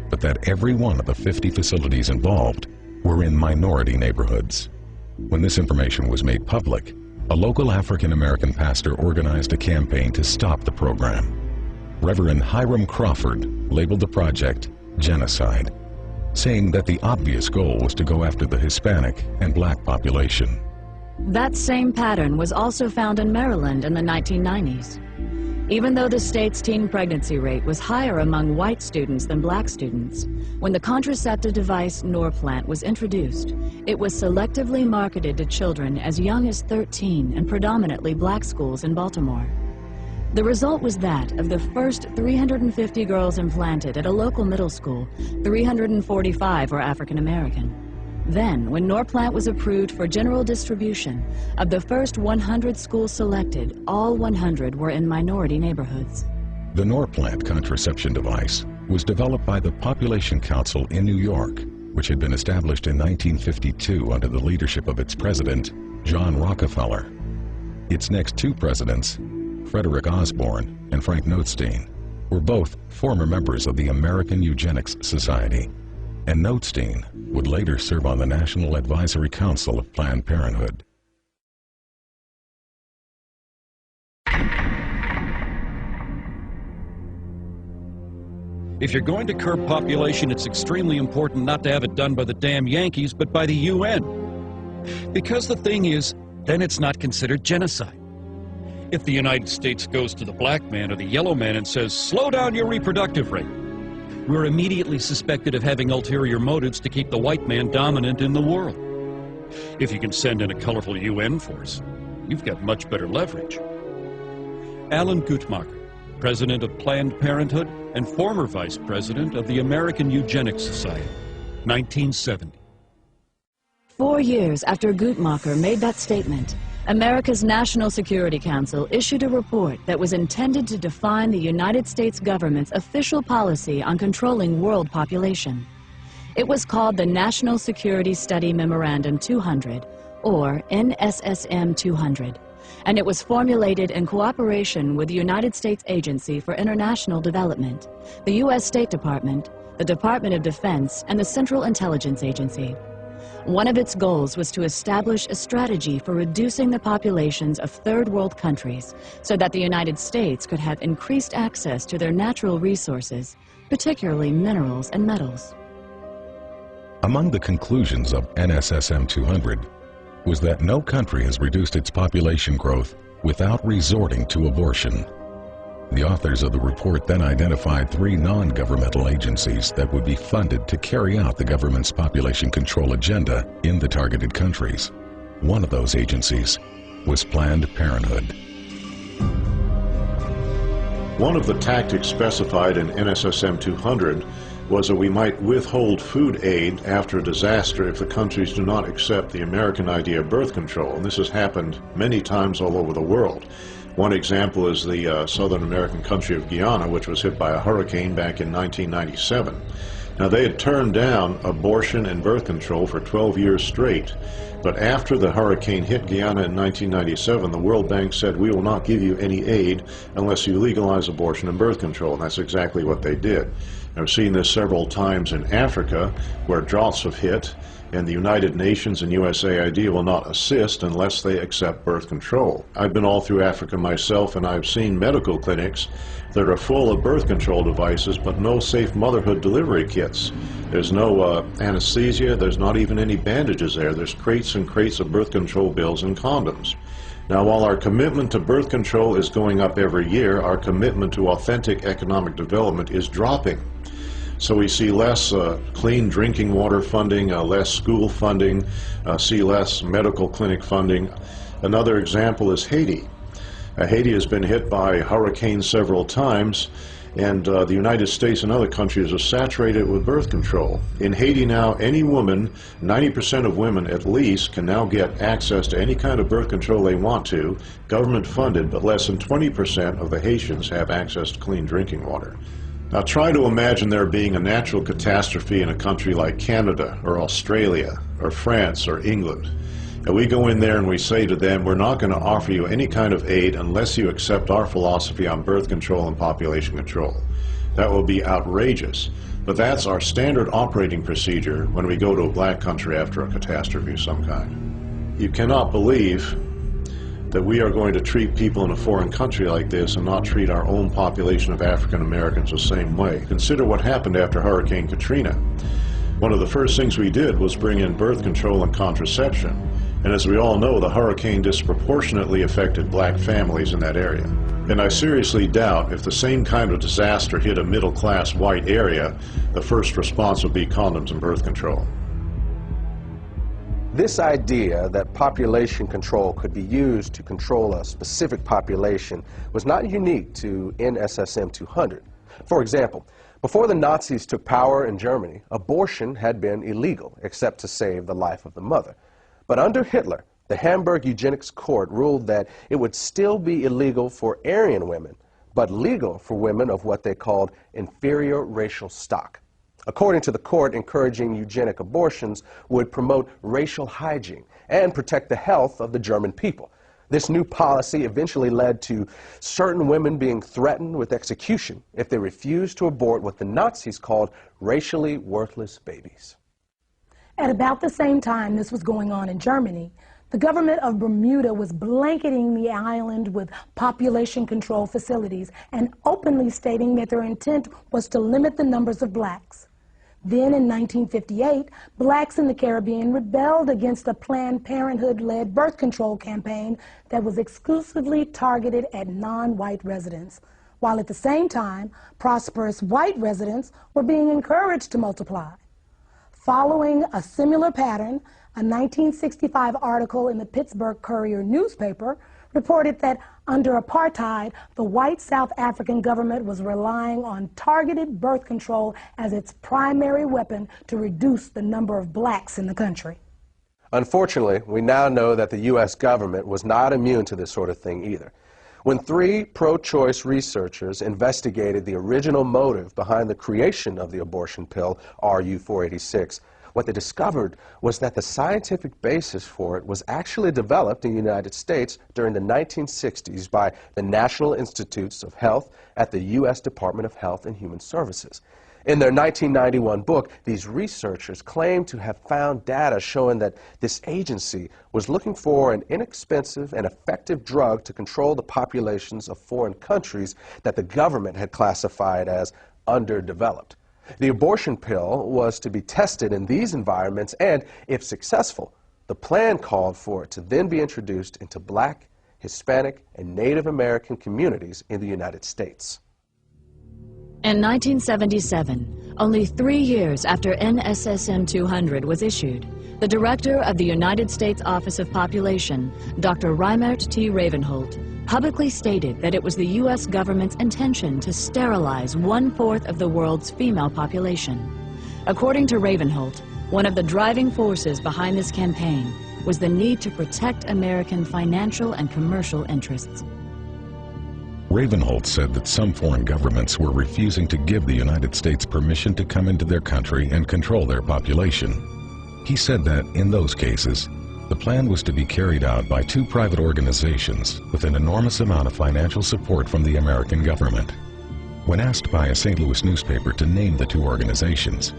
but that every one of the 50 facilities involved were in minority neighborhoods. When this information was made public, a local African-American pastor organized a campaign to stop the program. Reverend Hiram Crawford labeled the project genocide, saying that the obvious goal was to go after the Hispanic and black population. That same pattern was also found in Maryland in the 1990s. Even though the state's teen pregnancy rate was higher among white students than black students, when the contraceptive device Norplant was introduced, it was selectively marketed to children as young as 13 in predominantly black schools in Baltimore. The result was that of the first 350 girls implanted at a local middle school, 345 were African American. Then, when Norplant was approved for general distribution, of the first 100 schools selected, all 100 were in minority neighborhoods. The Norplant contraception device was developed by the Population Council in New York, which had been established in 1952 under the leadership of its president, John Rockefeller. Its next two presidents, Frederick Osborne and Frank Notestein, were both former members of the American Eugenics Society, and Notestein would later serve on the National Advisory Council of Planned Parenthood. If you're going to curb population, it's extremely important not to have it done by the damn Yankees, but by the UN. Because the thing is, then it's not considered genocide. If the United States goes to the black man or the yellow man and says, slow down your reproductive rate, we're immediately suspected of having ulterior motives to keep the white man dominant in the world. If you can send in a colorful UN force, you've got much better leverage. Alan Guttmacher, president of Planned Parenthood and former vice president of the American Eugenics Society, 1970. 4 years after Guttmacher made that statement, America's National Security Council issued a report that was intended to define the United States government's official policy on controlling world population. It was called the National Security Study Memorandum 200, or NSSM 200, and it was formulated in cooperation with the United States Agency for International Development, the U.S. State Department, the Department of Defense, and the Central Intelligence Agency. One of its goals was to establish a strategy for reducing the populations of third world countries so that the United States could have increased access to their natural resources, particularly minerals and metals. Among the conclusions of NSSM 200 was that no country has reduced its population growth without resorting to abortion. The authors of the report then identified 3 non-governmental agencies that would be funded to carry out the government's population control agenda in the targeted countries. One of those agencies was Planned Parenthood. One of the tactics specified in NSSM 200 was that we might withhold food aid after a disaster if the countries do not accept the American idea of birth control. And this has happened many times all over the world. One example is the Southern American country of Guyana, which was hit by a hurricane back in 1997. Now, they had turned down abortion and birth control for 12 years straight. But after the hurricane hit Guyana in 1997, the World Bank said, we will not give you any aid unless you legalize abortion and birth control. And that's exactly what they did. I've seen this several times in Africa, where droughts have hit, and the United Nations and USAID will not assist unless they accept birth control. I've been all through Africa myself, and I've seen medical clinics that are full of birth control devices, but no safe motherhood delivery kits. There's no anesthesia, there's not even any bandages there. There's crates and crates of birth control pills and condoms. Now, while our commitment to birth control is going up every year, our commitment to authentic economic development is dropping. So we see less clean drinking water funding, less school funding, see less medical clinic funding. Another example is Haiti. Haiti has been hit by hurricanes several times, and the United States and other countries are saturated with birth control. In Haiti now, any woman, 90% of women at least, can now get access to any kind of birth control they want to, government funded, but less than 20% of the Haitians have access to clean drinking water. Now try to imagine there being a natural catastrophe in a country like Canada or Australia or France or England. And we go in there and we say to them, we're not going to offer you any kind of aid unless you accept our philosophy on birth control and population control. That will be outrageous. But that's our standard operating procedure when we go to a black country after a catastrophe of some kind. You cannot believe that we are going to treat people in a foreign country like this and not treat our own population of African Americans the same way. Consider what happened after Hurricane Katrina. One of the first things we did was bring in birth control and contraception. And as we all know, the hurricane disproportionately affected black families in that area. And I seriously doubt if the same kind of disaster hit a middle-class white area, the first response would be condoms and birth control. This idea that population control could be used to control a specific population was not unique to NSSM 200. For example, before the Nazis took power in Germany, abortion had been illegal, except to save the life of the mother. But under Hitler, the Hamburg Eugenics Court ruled that it would still be illegal for Aryan women, but legal for women of what they called inferior racial stock. According to the court, encouraging eugenic abortions would promote racial hygiene and protect the health of the German people. This new policy eventually led to certain women being threatened with execution if they refused to abort what the Nazis called racially worthless babies. At about the same time this was going on in Germany, the government of Bermuda was blanketing the island with population control facilities and openly stating that their intent was to limit the numbers of blacks. Then in 1958, blacks in the Caribbean rebelled against a Planned Parenthood-led birth control campaign that was exclusively targeted at non-white residents, while at the same time, prosperous white residents were being encouraged to multiply. Following a similar pattern, a 1965 article in the Pittsburgh Courier newspaper reported that under apartheid, the white South African government was relying on targeted birth control as its primary weapon to reduce the number of blacks in the country. Unfortunately, we now know that the U.S. government was not immune to this sort of thing either. When 3 pro-choice researchers investigated the original motive behind the creation of the abortion pill, RU-486, what they discovered was that the scientific basis for it was actually developed in the United States during the 1960s by the National Institutes of Health at the U.S. Department of Health and Human Services. In their 1991 book, these researchers claimed to have found data showing that this agency was looking for an inexpensive and effective drug to control the populations of foreign countries that the government had classified as underdeveloped. The abortion pill was to be tested in these environments, and if successful, the plan called for it to then be introduced into black, Hispanic, and Native American communities in the United States. In 1977, only 3 years after NSSM 200 was issued, the director of the United States Office of Population, Dr. Reimert T. Ravenholt, publicly stated that it was the U.S. government's intention to sterilize 1/4 of the world's female population. According to Ravenholt, one of the driving forces behind this campaign was the need to protect American financial and commercial interests. Ravenholt said that some foreign governments were refusing to give the United States permission to come into their country and control their population. He said that, in those cases, the plan was to be carried out by 2 private organizations with an enormous amount of financial support from the American government. When asked by a St. Louis newspaper to name the 2 organizations,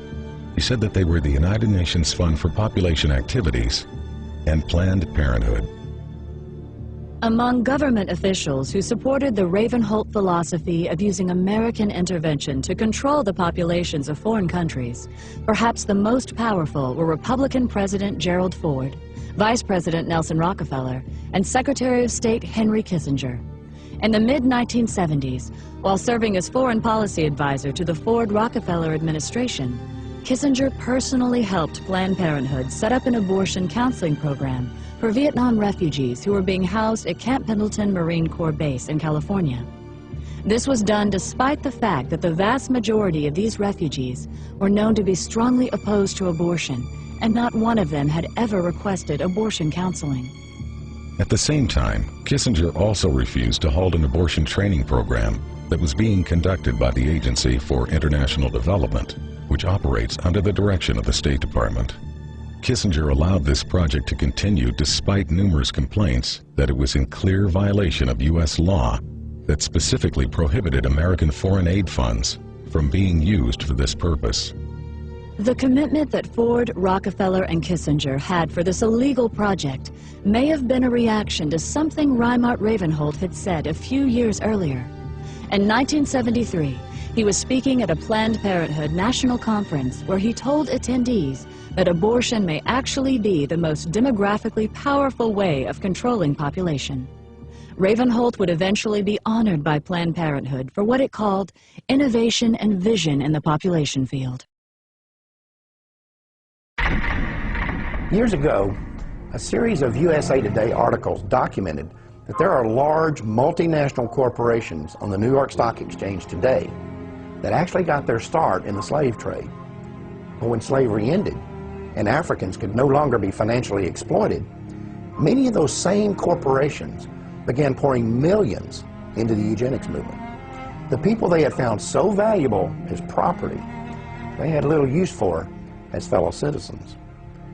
he said that they were the United Nations Fund for Population Activities and Planned Parenthood. Among government officials who supported the Ravenholt philosophy of using American intervention to control the populations of foreign countries, perhaps the most powerful were Republican President Gerald Ford, Vice President Nelson Rockefeller, and Secretary of State Henry Kissinger. In the mid-1970s, while serving as foreign policy advisor to the Ford-Rockefeller administration, Kissinger personally helped Planned Parenthood set up an abortion counseling program for Vietnam refugees who were being housed at Camp Pendleton Marine Corps Base in California. This was done despite the fact that the vast majority of these refugees were known to be strongly opposed to abortion, and not one of them had ever requested abortion counseling. At the same time, Kissinger also refused to hold an abortion training program that was being conducted by the Agency for International Development, which operates under the direction of the State Department. Kissinger allowed this project to continue despite numerous complaints that it was in clear violation of U.S. law that specifically prohibited American foreign aid funds from being used for this purpose. The commitment that Ford, Rockefeller, and Kissinger had for this illegal project may have been a reaction to something Reimert Ravenholt had said a few years earlier. In 1973, he was speaking at a Planned Parenthood national conference where he told attendees that abortion may actually be the most demographically powerful way of controlling population. Ravenholt would eventually be honored by Planned Parenthood for what it called innovation and vision in the population field. Years ago, a series of USA Today articles documented that there are large multinational corporations on the New York Stock Exchange today that actually got their start in the slave trade. But when slavery ended and Africans could no longer be financially exploited, many of those same corporations began pouring millions into the eugenics movement. The people they had found so valuable as property, they had little use for as fellow citizens.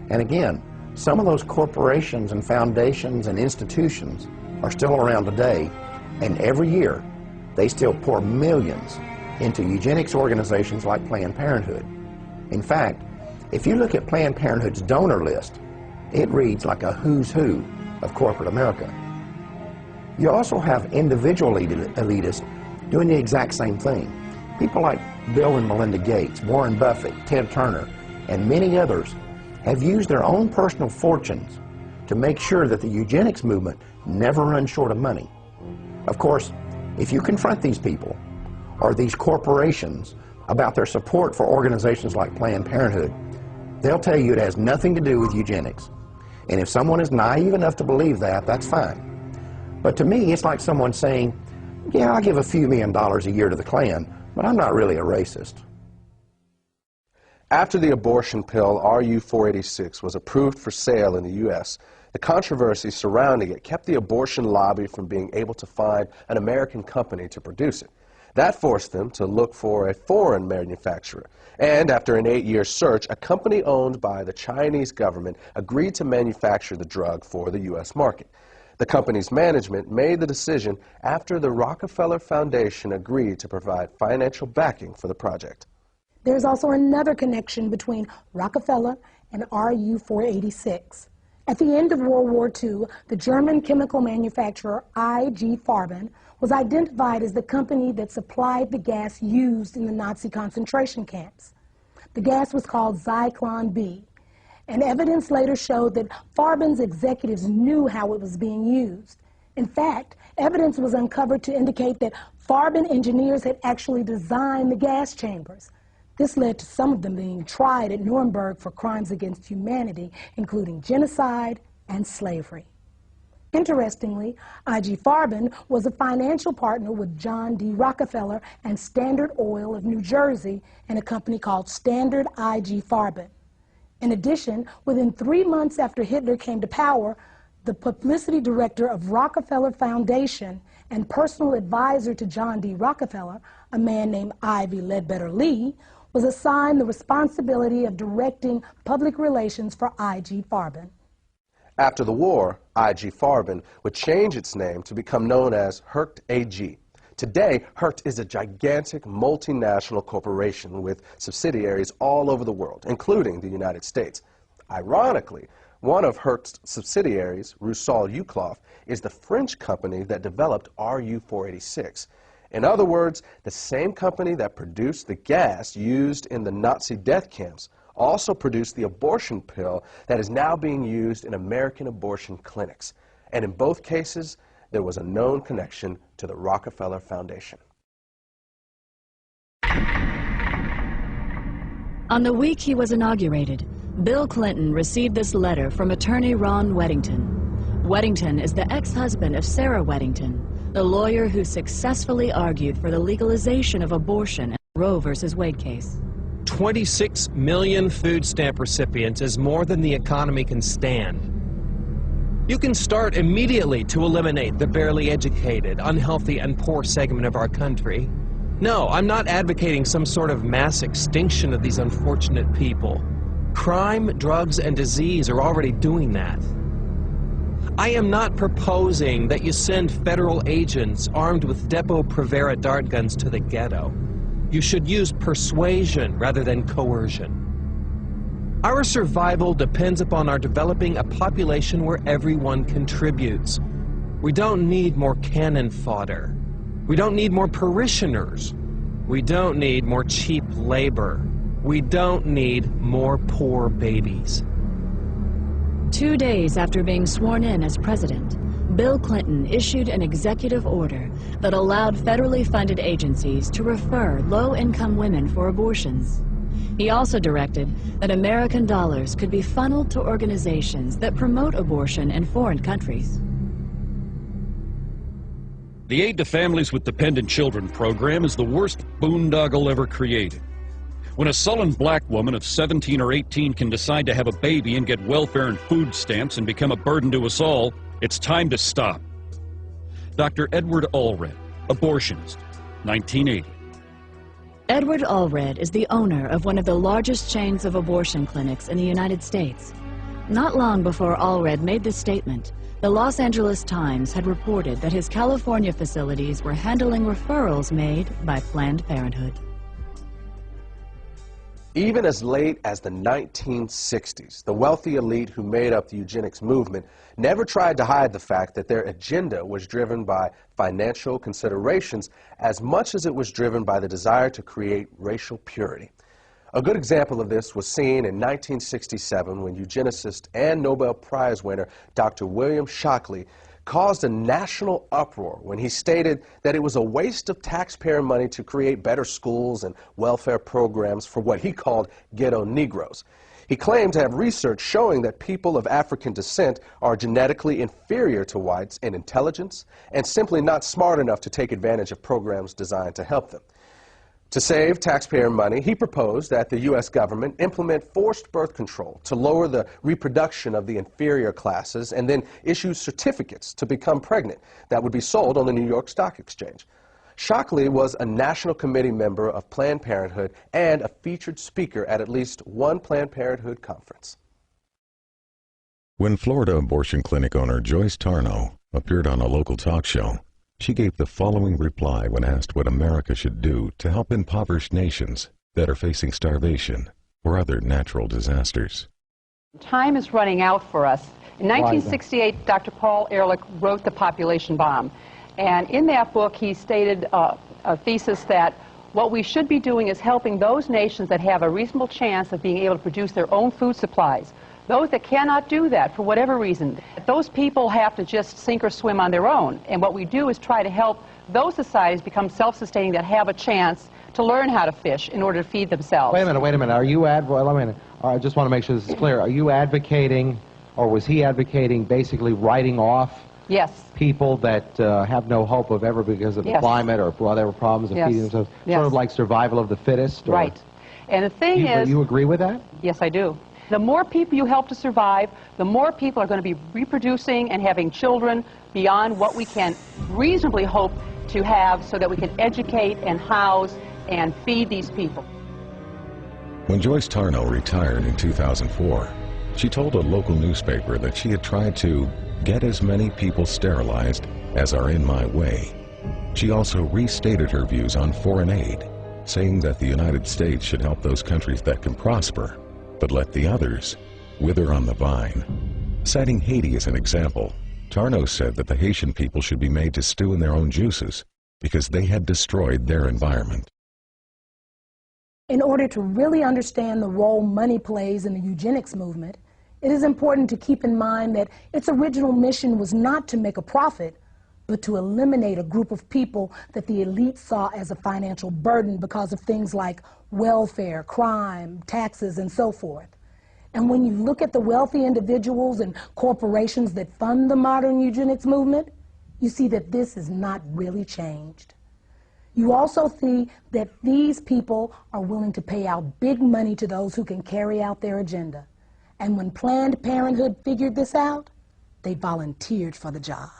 And again, some of those corporations and foundations and institutions are still around today, and every year they still pour millions into eugenics organizations like Planned Parenthood. In fact, if you look at Planned Parenthood's donor list, it reads like a who's who of corporate America. You also have individual elitists doing the exact same thing. People like Bill and Melinda Gates, Warren Buffett, Ted Turner, and many others have used their own personal fortunes to make sure that the eugenics movement never runs short of money. Of course, if you confront these people or these corporations about their support for organizations like Planned Parenthood, they'll tell you it has nothing to do with eugenics. And if someone is naive enough to believe that, that's fine. But to me, it's like someone saying, yeah, I'll give a few $1 million a year to the Klan, but I'm not really a racist. After the abortion pill RU-486 was approved for sale in the U.S., the controversy surrounding it kept the abortion lobby from being able to find an American company to produce it. That forced them to look for a foreign manufacturer. And after an 8-year search, a company owned by the Chinese government agreed to manufacture the drug for the U.S. market. The company's management made the decision after the Rockefeller Foundation agreed to provide financial backing for the project. There's also another connection between Rockefeller and RU-486. At the end of World War II, the German chemical manufacturer IG Farben was identified as the company that supplied the gas used in the Nazi concentration camps. The gas was called Zyklon B, and evidence later showed that Farben's executives knew how it was being used. In fact, evidence was uncovered to indicate that Farben engineers had actually designed the gas chambers. This led to some of them being tried at Nuremberg for crimes against humanity, including genocide and slavery. Interestingly, IG Farben was a financial partner with John D. Rockefeller and Standard Oil of New Jersey in a company called Standard IG Farben. In addition, within 3 months after Hitler came to power, the publicity director of Rockefeller Foundation and personal advisor to John D. Rockefeller, a man named Ivy Ledbetter Lee, was assigned the responsibility of directing public relations for IG Farben. After the war, IG Farben would change its name to become known as Hercht AG. Today, Hercht is a gigantic multinational corporation with subsidiaries all over the world, including the United States. Ironically, one of Hercht's subsidiaries, Rusal Yuklov, is the French company that developed RU-486. In other words, the same company that produced the gas used in the Nazi death camps also produced the abortion pill that is now being used in American abortion clinics. And in both cases, there was a known connection to the Rockefeller Foundation. On the week he was inaugurated, Bill Clinton received this letter from attorney Ron Weddington. Weddington is the ex-husband of Sarah Weddington, the lawyer who successfully argued for the legalization of abortion in the Roe v. Wade case. 26 million food stamp recipients is more than the economy can stand. You can start immediately to eliminate the barely educated, unhealthy, and poor segment of our country. No, I'm not advocating some sort of mass extinction of these unfortunate people. Crime, drugs, and disease are already doing that. I am not proposing that you send federal agents armed with Depo-Provera dart guns to the ghetto. You should use persuasion rather than coercion. Our survival depends upon our developing a population where everyone contributes. We don't need more cannon fodder. We don't need more parishioners. We don't need more cheap labor. We don't need more poor babies. 2 days after being sworn in as president, Bill Clinton issued an executive order that allowed federally funded agencies to refer low-income women for abortions. He also directed that American dollars could be funneled to organizations that promote abortion in foreign countries. The Aid to Families with Dependent Children program is the worst boondoggle ever created. When a sullen black woman of 17 or 18 can decide to have a baby and get welfare and food stamps and become a burden to us all, it's time to stop. Dr. Edward Allred, abortionist, 1980. Edward Allred is the owner of one of the largest chains of abortion clinics in the United States. Not long before Allred made this statement, the Los Angeles Times had reported that his California facilities were handling referrals made by Planned Parenthood. Even as late as the 1960s, the wealthy elite who made up the eugenics movement never tried to hide the fact that their agenda was driven by financial considerations as much as it was driven by the desire to create racial purity. A good example of this was seen in 1967 when eugenicist and Nobel Prize winner Dr. William Shockley caused a national uproar when he stated that it was a waste of taxpayer money to create better schools and welfare programs for what he called ghetto Negroes. He claimed to have research showing that people of African descent are genetically inferior to whites in intelligence and simply not smart enough to take advantage of programs designed to help them. To save taxpayer money, he proposed that the U.S. government implement forced birth control to lower the reproduction of the inferior classes and then issue certificates to become pregnant that would be sold on the New York Stock Exchange. Shockley was a National Committee member of Planned Parenthood and a featured speaker at least one Planned Parenthood conference. When Florida abortion clinic owner Joyce Tarnow appeared on a local talk show, she gave the following reply when asked what America should do to help impoverished nations that are facing starvation or other natural disasters. Time is running out for us. In 1968, Dr. Paul Ehrlich wrote The Population Bomb. And in that book, he stated a thesis that what we should be doing is helping those nations that have a reasonable chance of being able to produce their own food supplies. Those that cannot do that for whatever reason, those people have to just sink or swim on their own. And what we do is try to help those societies become self-sustaining that have a chance to learn how to fish in order to feed themselves. Wait a minute. Are you I just want to make sure this is clear. Are you advocating, or was he advocating, basically writing off people that have no hope of ever, because of the climate or whatever problems, of feeding themselves? Sort of like survival of the fittest? Or? Right. And the thing is... You agree with that? Yes, I do. The more people you help to survive, the more people are going to be reproducing and having children beyond what we can reasonably hope to have, so that we can educate and house and feed these people. When Joyce Tarnow retired in 2004, she told a local newspaper that she had tried to get as many people sterilized as are in my way. She also restated her views on foreign aid, saying that the United States should help those countries that can prosper, but let the others wither on the vine. Citing Haiti as an example, Tarnow said that the Haitian people should be made to stew in their own juices because they had destroyed their environment. In order to really understand the role money plays in the eugenics movement, it is important to keep in mind that its original mission was not to make a profit, but to eliminate a group of people that the elite saw as a financial burden because of things like welfare, crime, taxes, and so forth. And when you look at the wealthy individuals and corporations that fund the modern eugenics movement, you see that this has not really changed. You also see that these people are willing to pay out big money to those who can carry out their agenda. And when Planned Parenthood figured this out, they volunteered for the job.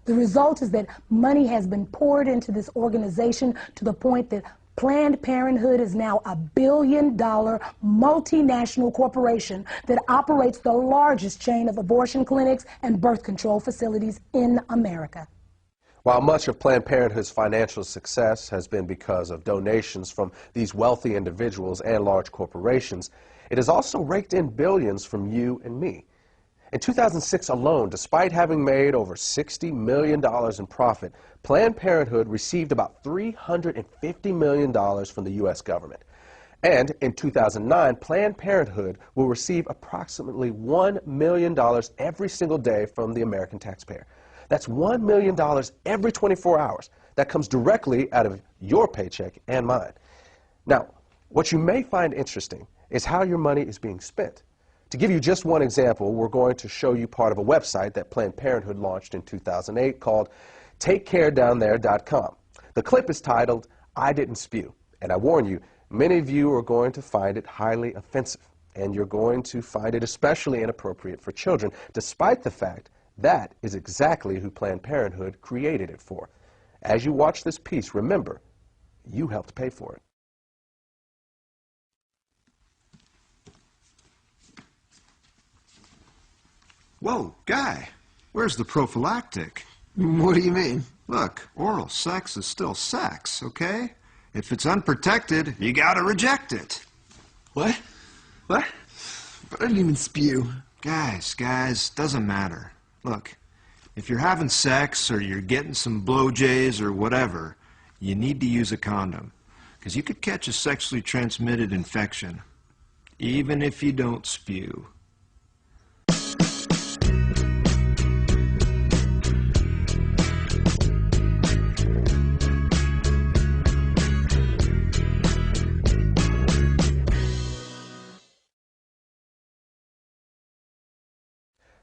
The result is that money has been poured into this organization to the point that Planned Parenthood is now a billion-dollar multinational corporation that operates the largest chain of abortion clinics and birth control facilities in America. While much of Planned Parenthood's financial success has been because of donations from these wealthy individuals and large corporations, it has also raked in billions from you and me. In 2006 alone, despite having made over $60 million in profit, Planned Parenthood received about $350 million from the U.S. government. And in 2009, Planned Parenthood will receive approximately $1 million every single day from the American taxpayer. That's $1 million every 24 hours. That comes directly out of your paycheck and mine. Now, what you may find interesting is how your money is being spent. To give you just one example, we're going to show you part of a website that Planned Parenthood launched in 2008 called TakeCareDownThere.com. The clip is titled, "I Didn't Spew," and I warn you, many of you are going to find it highly offensive, and you're going to find it especially inappropriate for children, despite the fact that is exactly who Planned Parenthood created it for. As you watch this piece, remember, you helped pay for it. Whoa, guy, where's the prophylactic? What do you mean? Look, oral sex is still sex, okay? If it's unprotected, you gotta reject it. What? What? But I didn't even spew. Guys, doesn't matter. Look, if you're having sex or you're getting some blowjays or whatever, you need to use a condom. Because you could catch a sexually transmitted infection, even if you don't spew.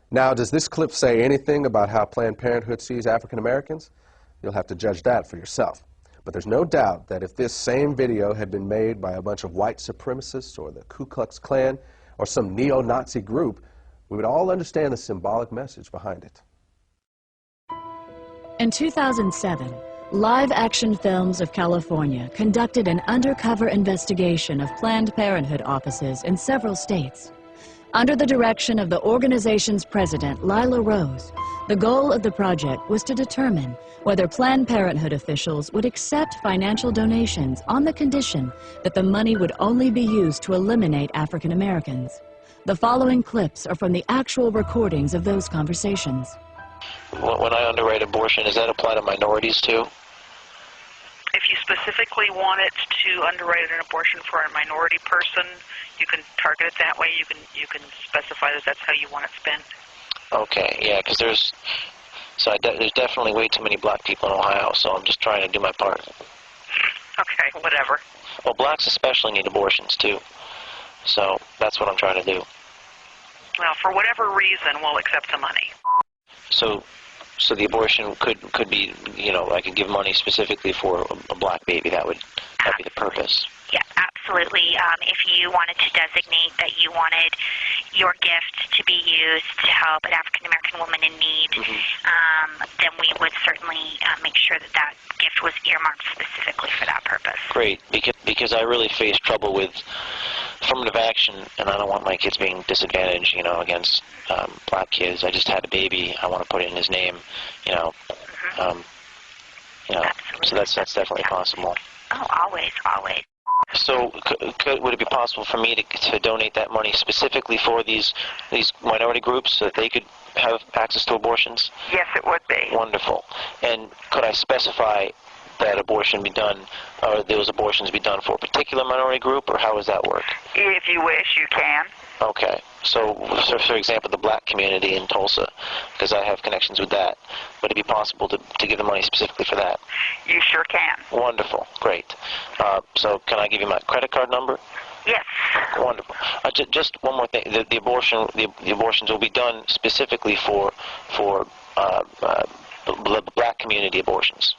Now, does this clip say anything about how Planned Parenthood sees African Americans? You'll have to judge that for yourself. But there's no doubt that if this same video had been made by a bunch of white supremacists or the Ku Klux Klan or some neo-Nazi group, we would all understand the symbolic message behind it. In 2007, Live Action Films of California conducted an undercover investigation of Planned Parenthood offices in several states. Under the direction of the organization's president, Lila Rose, the goal of the project was to determine whether Planned Parenthood officials would accept financial donations on the condition that the money would only be used to eliminate African Americans. The following clips are from the actual recordings of those conversations. When I underwrite abortion, does that apply to minorities too? If you specifically want it to underwrite an abortion for a minority person, you can target it that way. You can specify that that's how you want it spent. Okay, yeah, because there's definitely way too many black people in Ohio, so I'm just trying to do my part. Okay, whatever. Well, blacks especially need abortions too, so that's what I'm trying to do. Well, for whatever reason, we'll accept the money. So the abortion could be, you know, I could give money specifically for a black baby. That'd be the purpose. Yeah, absolutely. If you wanted to designate that you wanted your gift to be used to help an African-American woman in need, then we would certainly make sure that that gift was earmarked specifically for that purpose. Great, because I really face trouble with affirmative action, and I don't want my kids being disadvantaged, you know, against black kids. I just had a baby. I want to put it in his name, you know. So that's definitely possible. Oh, always. So would it be possible for me to donate that money specifically for these minority groups so that they could have access to abortions? Yes, it would be. Wonderful. And could I specify that abortion be done, or those abortions be done for a particular minority group, or how does that work? If you wish, you can. Okay. So for example, the black community in Tulsa, because I have connections with that, would it be possible to give the money specifically for that? You sure can. Wonderful. Great. So can I give you my credit card number? Yes. Wonderful. Just one more thing. The abortions will be done specifically for the black community abortions.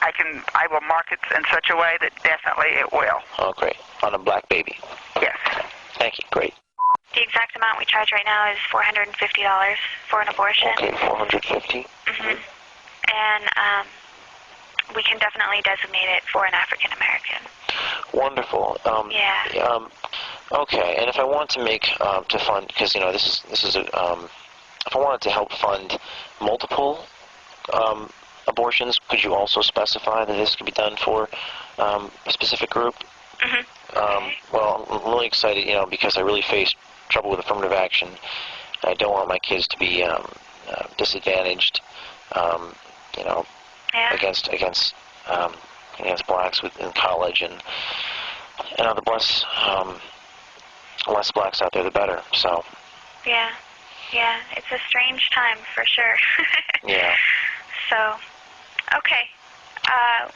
I will mark it in such a way that definitely it will. Oh, great. On a black baby. Yes. Thank you. Great. The exact amount we charge right now is $450 for an abortion. Okay, $450. And we can definitely designate it for an African American. Wonderful. Yeah. Okay, and if I want to make to fund, because you know this is a, if I wanted to help fund multiple abortions, could you also specify that this could be done for a specific group? Well, I'm really excited, you know, because I really face trouble with affirmative action. I don't want my kids to be disadvantaged, you know, against blacks in college, and the less blacks out there, the better. So. Yeah, it's a strange time for sure. Yeah. So, okay.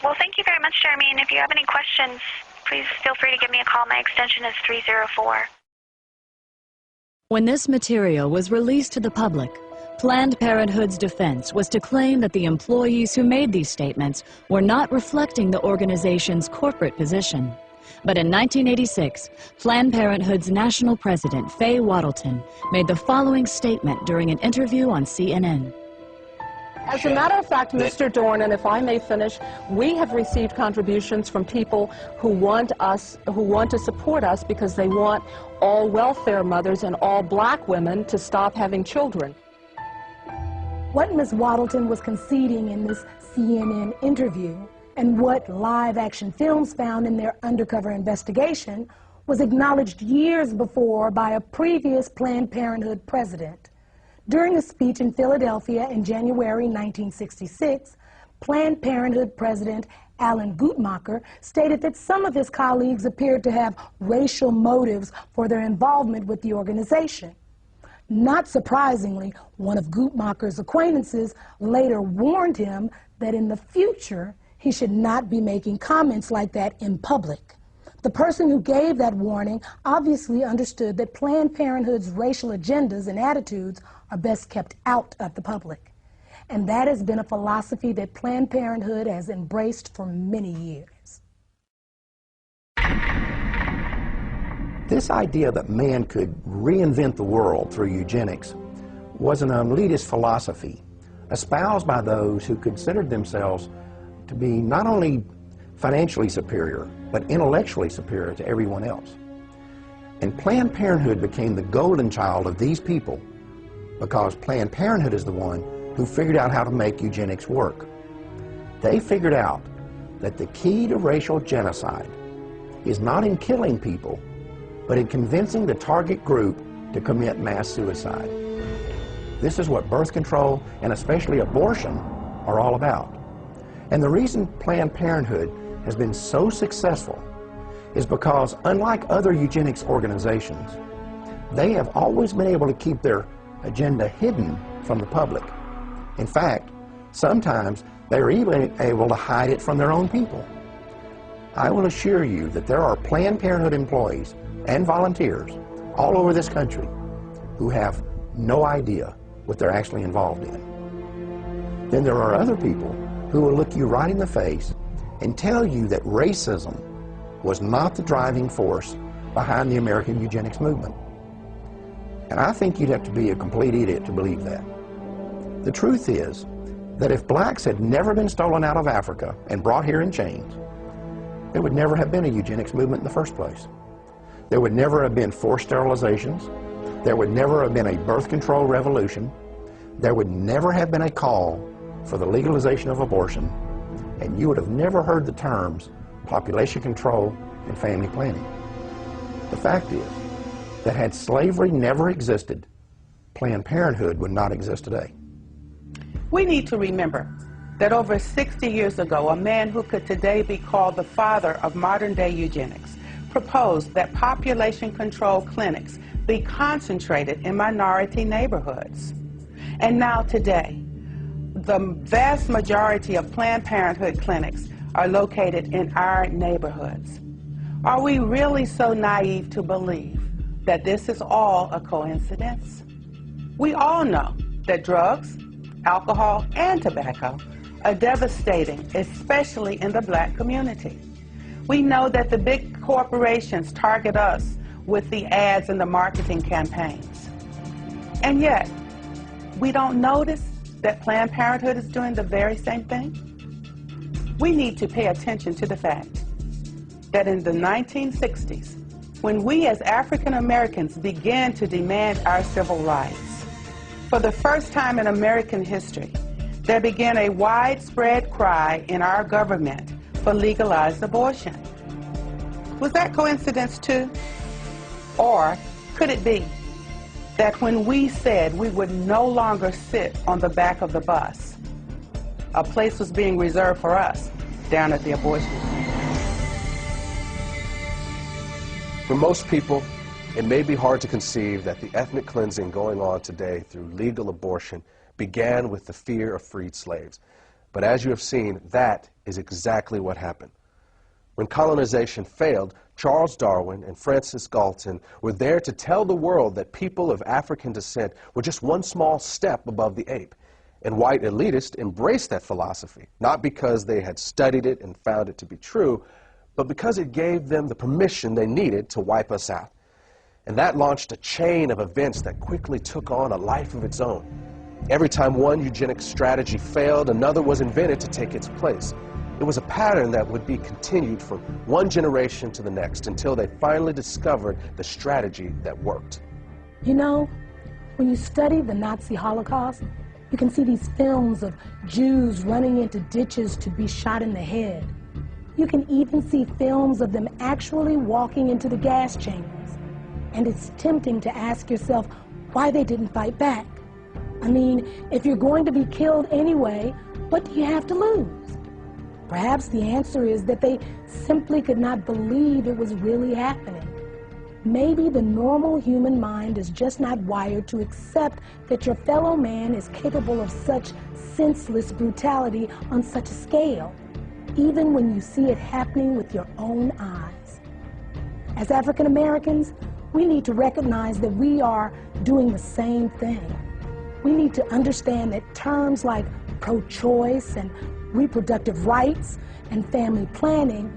Well, thank you very much, Jeremy. And if you have any questions, please feel free to give me a call. My extension is 304. When this material was released to the public, Planned Parenthood's defense was to claim that the employees who made these statements were not reflecting the organization's corporate position. But in 1986, Planned Parenthood's national president, Faye Wattleton, made the following statement during an interview on CNN. As a matter of fact, Mr. Dorn, and if I may finish, we have received contributions from people who want to support us because they want all welfare mothers and all black women to stop having children. What Ms. Wattleton was conceding in this CNN interview, and what live action films found in their undercover investigation, was acknowledged years before by a previous Planned Parenthood president. During a speech in Philadelphia in January 1966, Planned Parenthood President Alan Guttmacher stated that some of his colleagues appeared to have racial motives for their involvement with the organization. Not surprisingly, one of Guttmacher's acquaintances later warned him that in the future he should not be making comments like that in public. The person who gave that warning obviously understood that Planned Parenthood's racial agendas and attitudes are best kept out of the public. And that has been a philosophy that Planned Parenthood has embraced for many years. This idea that man could reinvent the world through eugenics was an elitist philosophy espoused by those who considered themselves to be not only financially superior, but intellectually superior to everyone else. And Planned Parenthood became the golden child of these people because Planned Parenthood is the one who figured out how to make eugenics work. They figured out that the key to racial genocide is not in killing people, but in convincing the target group to commit mass suicide. This is what birth control, and especially abortion, are all about. And the reason Planned Parenthood has been so successful is because, unlike other eugenics organizations, they have always been able to keep their agenda hidden from the public. In fact, sometimes they are even able to hide it from their own people. I will assure you that there are Planned Parenthood employees and volunteers all over this country who have no idea what they're actually involved in. Then there are other people who will look you right in the face and tell you that racism was not the driving force behind the American eugenics movement. And I think you'd have to be a complete idiot to believe that. The truth is that if blacks had never been stolen out of Africa and brought here in chains, there would never have been a eugenics movement in the first place. There would never have been forced sterilizations. There would never have been a birth control revolution. There would never have been a call for the legalization of abortion, and you would have never heard the terms population control and family planning. The fact is that had slavery never existed, Planned Parenthood would not exist today. We need to remember that over 60 years ago, a man who could today be called the father of modern-day eugenics proposed that population control clinics be concentrated in minority neighborhoods. And now today, the vast majority of Planned Parenthood clinics are located in our neighborhoods. Are we really so naive to believe that this is all a coincidence? We all know that drugs, alcohol, and tobacco are devastating, especially in the black community. We know that the big corporations target us with the ads and the marketing campaigns. And yet, we don't notice that Planned Parenthood is doing the very same thing? We need to pay attention to the fact that in the 1960s, when we as African Americans began to demand our civil rights, for the first time in American history, there began a widespread cry in our government for legalized abortion. Was that coincidence too? Or could it be that when we said we would no longer sit on the back of the bus, a place was being reserved for us down at the abortion clinic? For most people, it may be hard to conceive that the ethnic cleansing going on today through legal abortion began with the fear of freed slaves. But as you have seen, that is exactly what happened. When colonization failed, Charles Darwin and Francis Galton were there to tell the world that people of African descent were just one small step above the ape. And white elitists embraced that philosophy, not because they had studied it and found it to be true, but because it gave them the permission they needed to wipe us out. And that launched a chain of events that quickly took on a life of its own. Every time one eugenics strategy failed, another was invented to take its place. It was a pattern that would be continued from one generation to the next until they finally discovered the strategy that worked. You know, when you study the Nazi Holocaust, you can see these films of Jews running into ditches to be shot in the head. You can even see films of them actually walking into the gas chambers. And it's tempting to ask yourself why they didn't fight back. I mean, if you're going to be killed anyway, what do you have to lose? Perhaps the answer is that they simply could not believe it was really happening. Maybe the normal human mind is just not wired to accept that your fellow man is capable of such senseless brutality on such a scale, even when you see it happening with your own eyes. As African Americans, we need to recognize that we are doing the same thing. We need to understand that terms like pro-choice and reproductive rights and family planning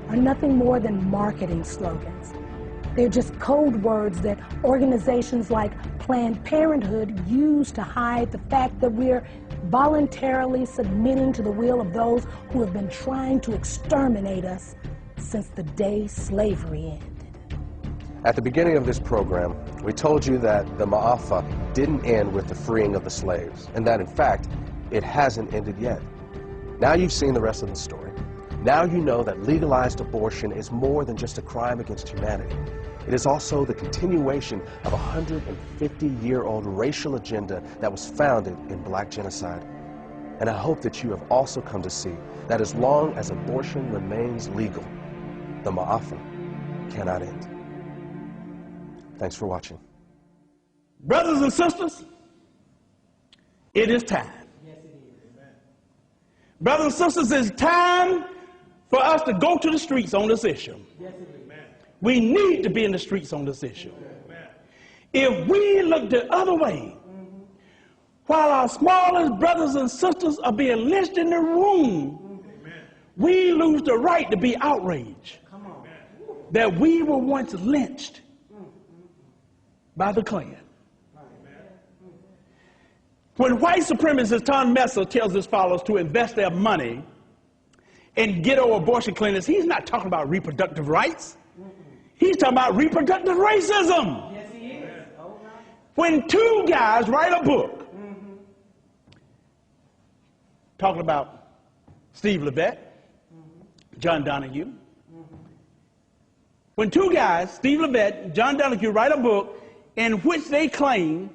are nothing more than marketing slogans. They're just code words that organizations like Planned Parenthood use to hide the fact that we're voluntarily submitting to the will of those who have been trying to exterminate us since the day slavery ended. At the beginning of this program, we told you that the Maafa didn't end with the freeing of the slaves, and that in fact, it hasn't ended yet. Now you've seen the rest of the story. Now you know that legalized abortion is more than just a crime against humanity. It is also the continuation of a 150-year-old racial agenda that was founded in black genocide. And I hope that you have also come to see that as long as abortion remains legal, the Maafa cannot end. Thanks for watching. Brothers and sisters, it is time. Yes, it is. Amen. Brothers and sisters, it's time for us to go to the streets on this issue. Yes, it is. Amen. We need to be in the streets on this issue. Amen. If we look the other way, while our smallest brothers and sisters are being lynched in the room, we lose the right to be outraged that we were once lynched by the Klan. When white supremacist Tom Messer tells his followers to invest their money in ghetto abortion clinics, he's not talking about reproductive rights. He's talking about reproductive racism. Yes, he is. When two guys write a book talking about Steve Levette, John Donahue, when two guys, Steve Levette and John Donahue, write a book in which they claim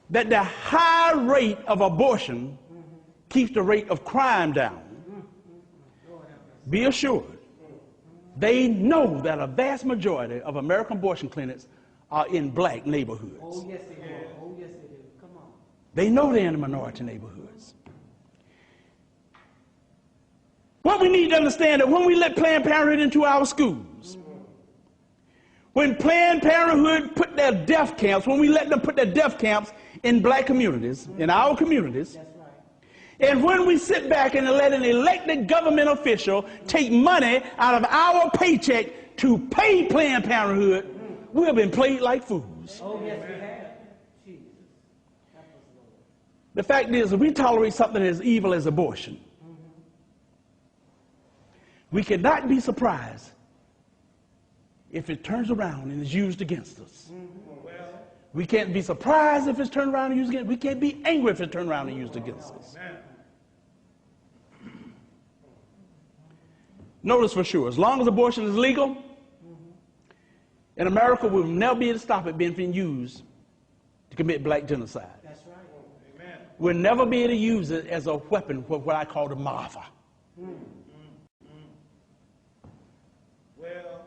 that the high rate of abortion keeps the rate of crime down, be assured, they know that a vast majority of American abortion clinics are in black neighborhoods. Oh, yes, they do. Oh, yes, they do. Come on. They know they're in the minority neighborhoods. What we need to understand that when we let Planned Parenthood into our schools, when Planned Parenthood put their death camps, when we let them put their death camps in black communities, in our communities, and when we sit back and let an elected government official take money out of our paycheck to pay Planned Parenthood, we have been played like fools. Oh, yes, we have. Jesus. The fact is that we tolerate something as evil as abortion. We cannot be surprised if it turns around and is used against us. We can't be surprised if it's turned around and used against us. We can't be angry if it's turned around and used against us. Notice for sure, as long as abortion is legal, in America, we'll never be able to stop it being used to commit black genocide. That's right. Amen. We'll never be able to use it as a weapon for what I call the Maafa. Well,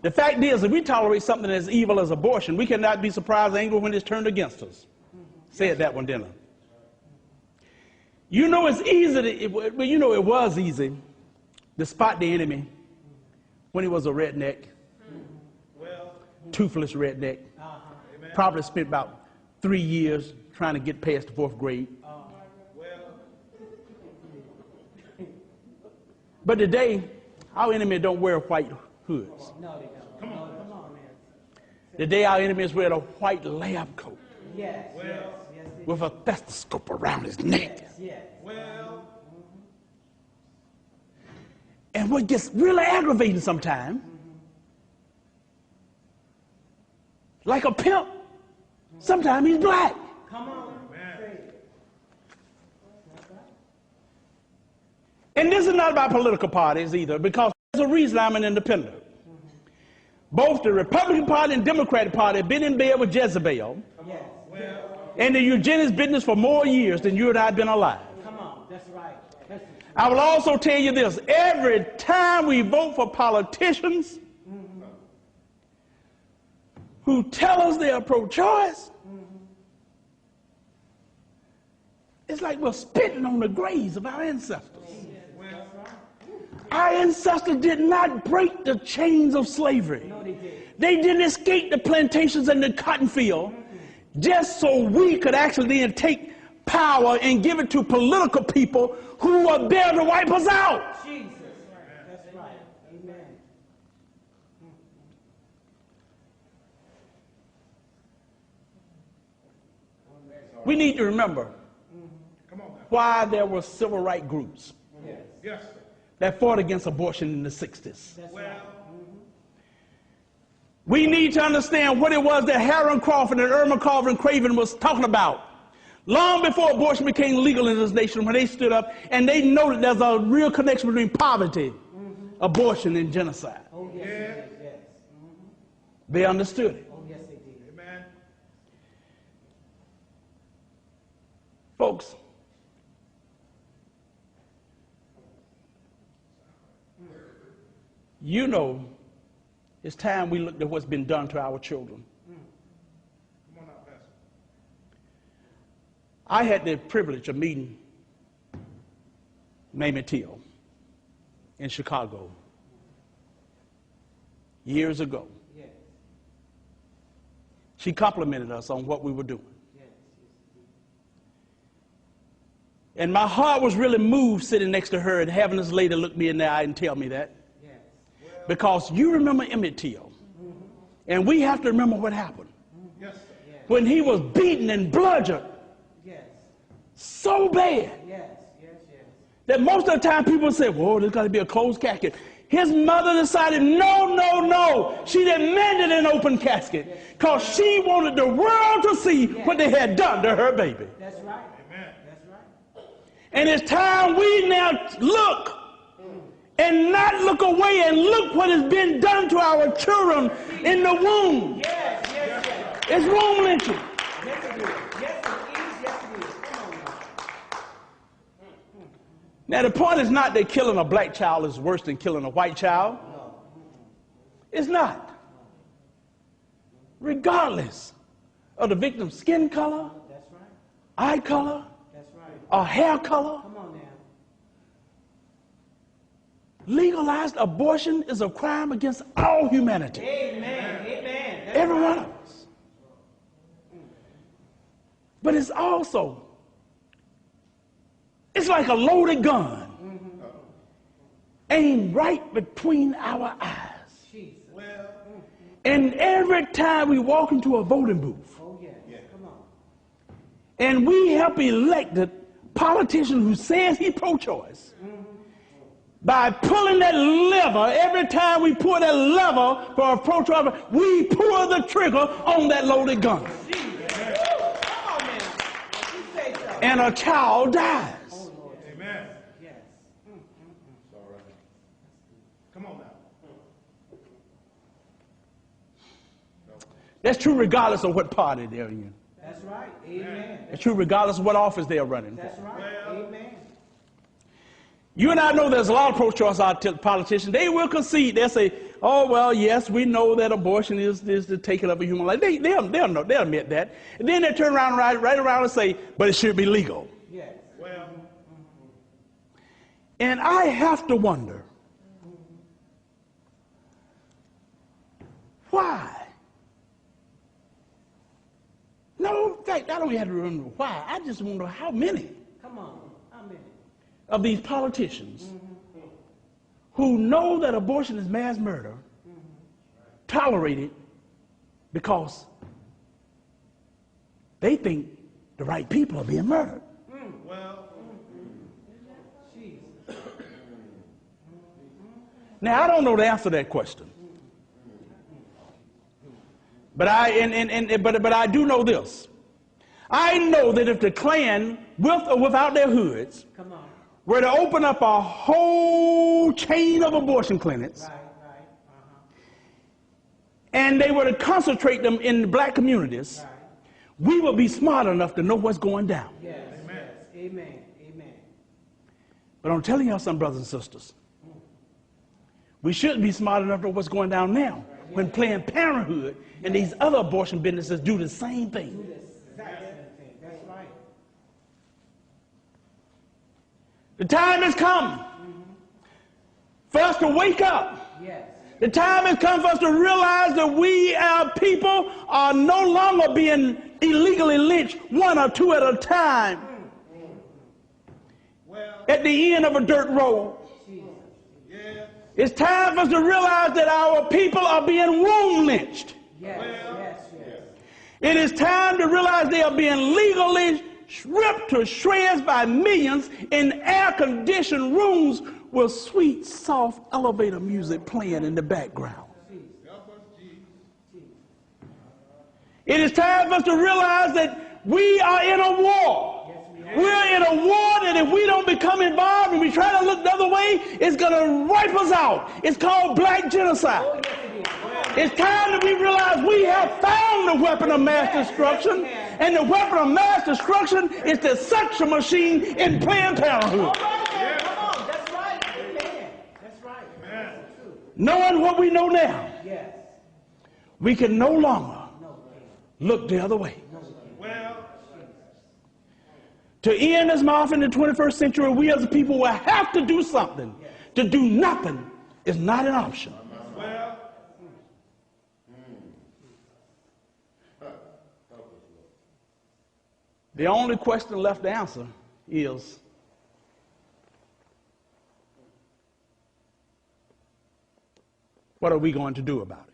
the fact is, if we tolerate something as evil as abortion, we cannot be surprised or angry when it's turned against us. Said that one, didn't I? You know it's easy, you know it was easy to spot the enemy when he was a redneck, toothless redneck. Probably spent about 3 years trying to get past the 4th grade. But today, our enemy don't wear white hoods. no, they don't. Come on, man. Today, our enemies wear a white lab coat Yes. with a stethoscope around his neck. Yes. Well. And what gets really aggravating sometimes, like a pimp, sometimes he's black. Come on. And this is not about political parties either, because there's a reason I'm an independent. Both the Republican Party and Democratic Party have been in bed with Jezebel and the eugenics business for more years than you and I have been alive. Come on, that's right. I will also tell you this, every time we vote for politicians who tell us they are pro-choice, it's like we're spitting on the graves of our ancestors. Our ancestors did not break the chains of slavery. No, they did. They didn't escape the plantations and the cotton field just so we could actually then take power and give it to political people who were there to wipe us out. Jesus. That's right. Amen. We need to remember why there were civil rights groups that fought against abortion in the 60s. We need to understand what it was that Harold Crawford and Irma Carver Craven was talking about long before abortion became legal in this nation, when they stood up and they noted there's a real connection between poverty, abortion, and genocide. Oh, yes. They understood it. Oh, yes, they did. Amen. Folks, you know, it's time we looked at what's been done to our children. Come on out, Pastor. I had the privilege of meeting Mamie Till in Chicago years ago. Yes. She complimented us on what we were doing. Yes. And my heart was really moved sitting next to her and having this lady look me in the eye and tell me that. Because you remember Emmett Till, and we have to remember what happened. When he was beaten and bludgeoned so bad that most of the time people say, whoa, there's got to be a closed casket. His mother decided, no. She demanded an open casket because she wanted the world to see what they had done to her baby. That's right. Amen. That's right. And it's time we now look and not look away and look what has been done to our children in the womb. Yes. It's womb lynching. Yes, it is. Yes, it is. Come on now. Now, the point is not that killing a black child is worse than killing a white child. No. It's not. Regardless of the victim's skin color, That's right. eye color, That's right. or hair color, Come on now. legalized abortion is a crime against all humanity. Amen. Amen. That's Every right. one of us. But it's also, it's like a loaded gun aimed right between our eyes. Jesus. And every time we walk into a voting booth, Oh, yes. Come on. and we help elected politician who says he's pro-choice, by pulling that lever. Every time we pull that lever for a pro-choice, we pull the trigger on that loaded gun. And a child dies. Amen. Yes. Come on now. That's true regardless of what party they're in. That's right. Amen. It's true regardless of what office they're running. That's right. Amen. You and I know there's a lot of pro-choice politicians. They will concede. They'll say, oh, well, yes, we know that abortion is the taking of a human life. They'll admit that. And then they turn around right around and say, but it should be legal. Yes. Well. And I have to wonder, why? No, in fact, I don't have to remember why. I just wonder how many. Come on. How many? Of these politicians who know that abortion is mass murder tolerate it because they think the right people are being murdered. Well, now I don't know the answer to that question, but I do know this. I know that if the Klan, with or without their hoods, were to open up a whole chain of abortion clinics, and they were to concentrate them in the black communities, we will be smart enough to know what's going down. Yes. Amen. Amen. Amen. But I'm telling y'all something, brothers and sisters. We should be smart enough to know what's going down now when Planned Parenthood and these other abortion businesses do the same thing. That's right. The time has come for us to wake up. Yes. The time has come for us to realize that we, our people, are no longer being illegally lynched one or two at a time at the end of a dirt road. It's time for us to realize that our people are being womb lynched. It is time to realize they are being legally ripped to shreds by millions in air-conditioned rooms with sweet, soft elevator music playing in the background. It is time for us to realize that we are in a war. We're in a war that if we don't become involved and we try to look the other way, it's going to wipe us out. It's called black genocide. It's time that we realize we have found the weapon of mass destruction, and the weapon of mass destruction is the suction machine in Planned Parenthood. That's right. Amen. That's right. Knowing what we know now, we can no longer look the other way. To end this Maafa in the 21st century, we as a people will have to do something. To do nothing is not an option. The only question left to answer is, what are we going to do about it?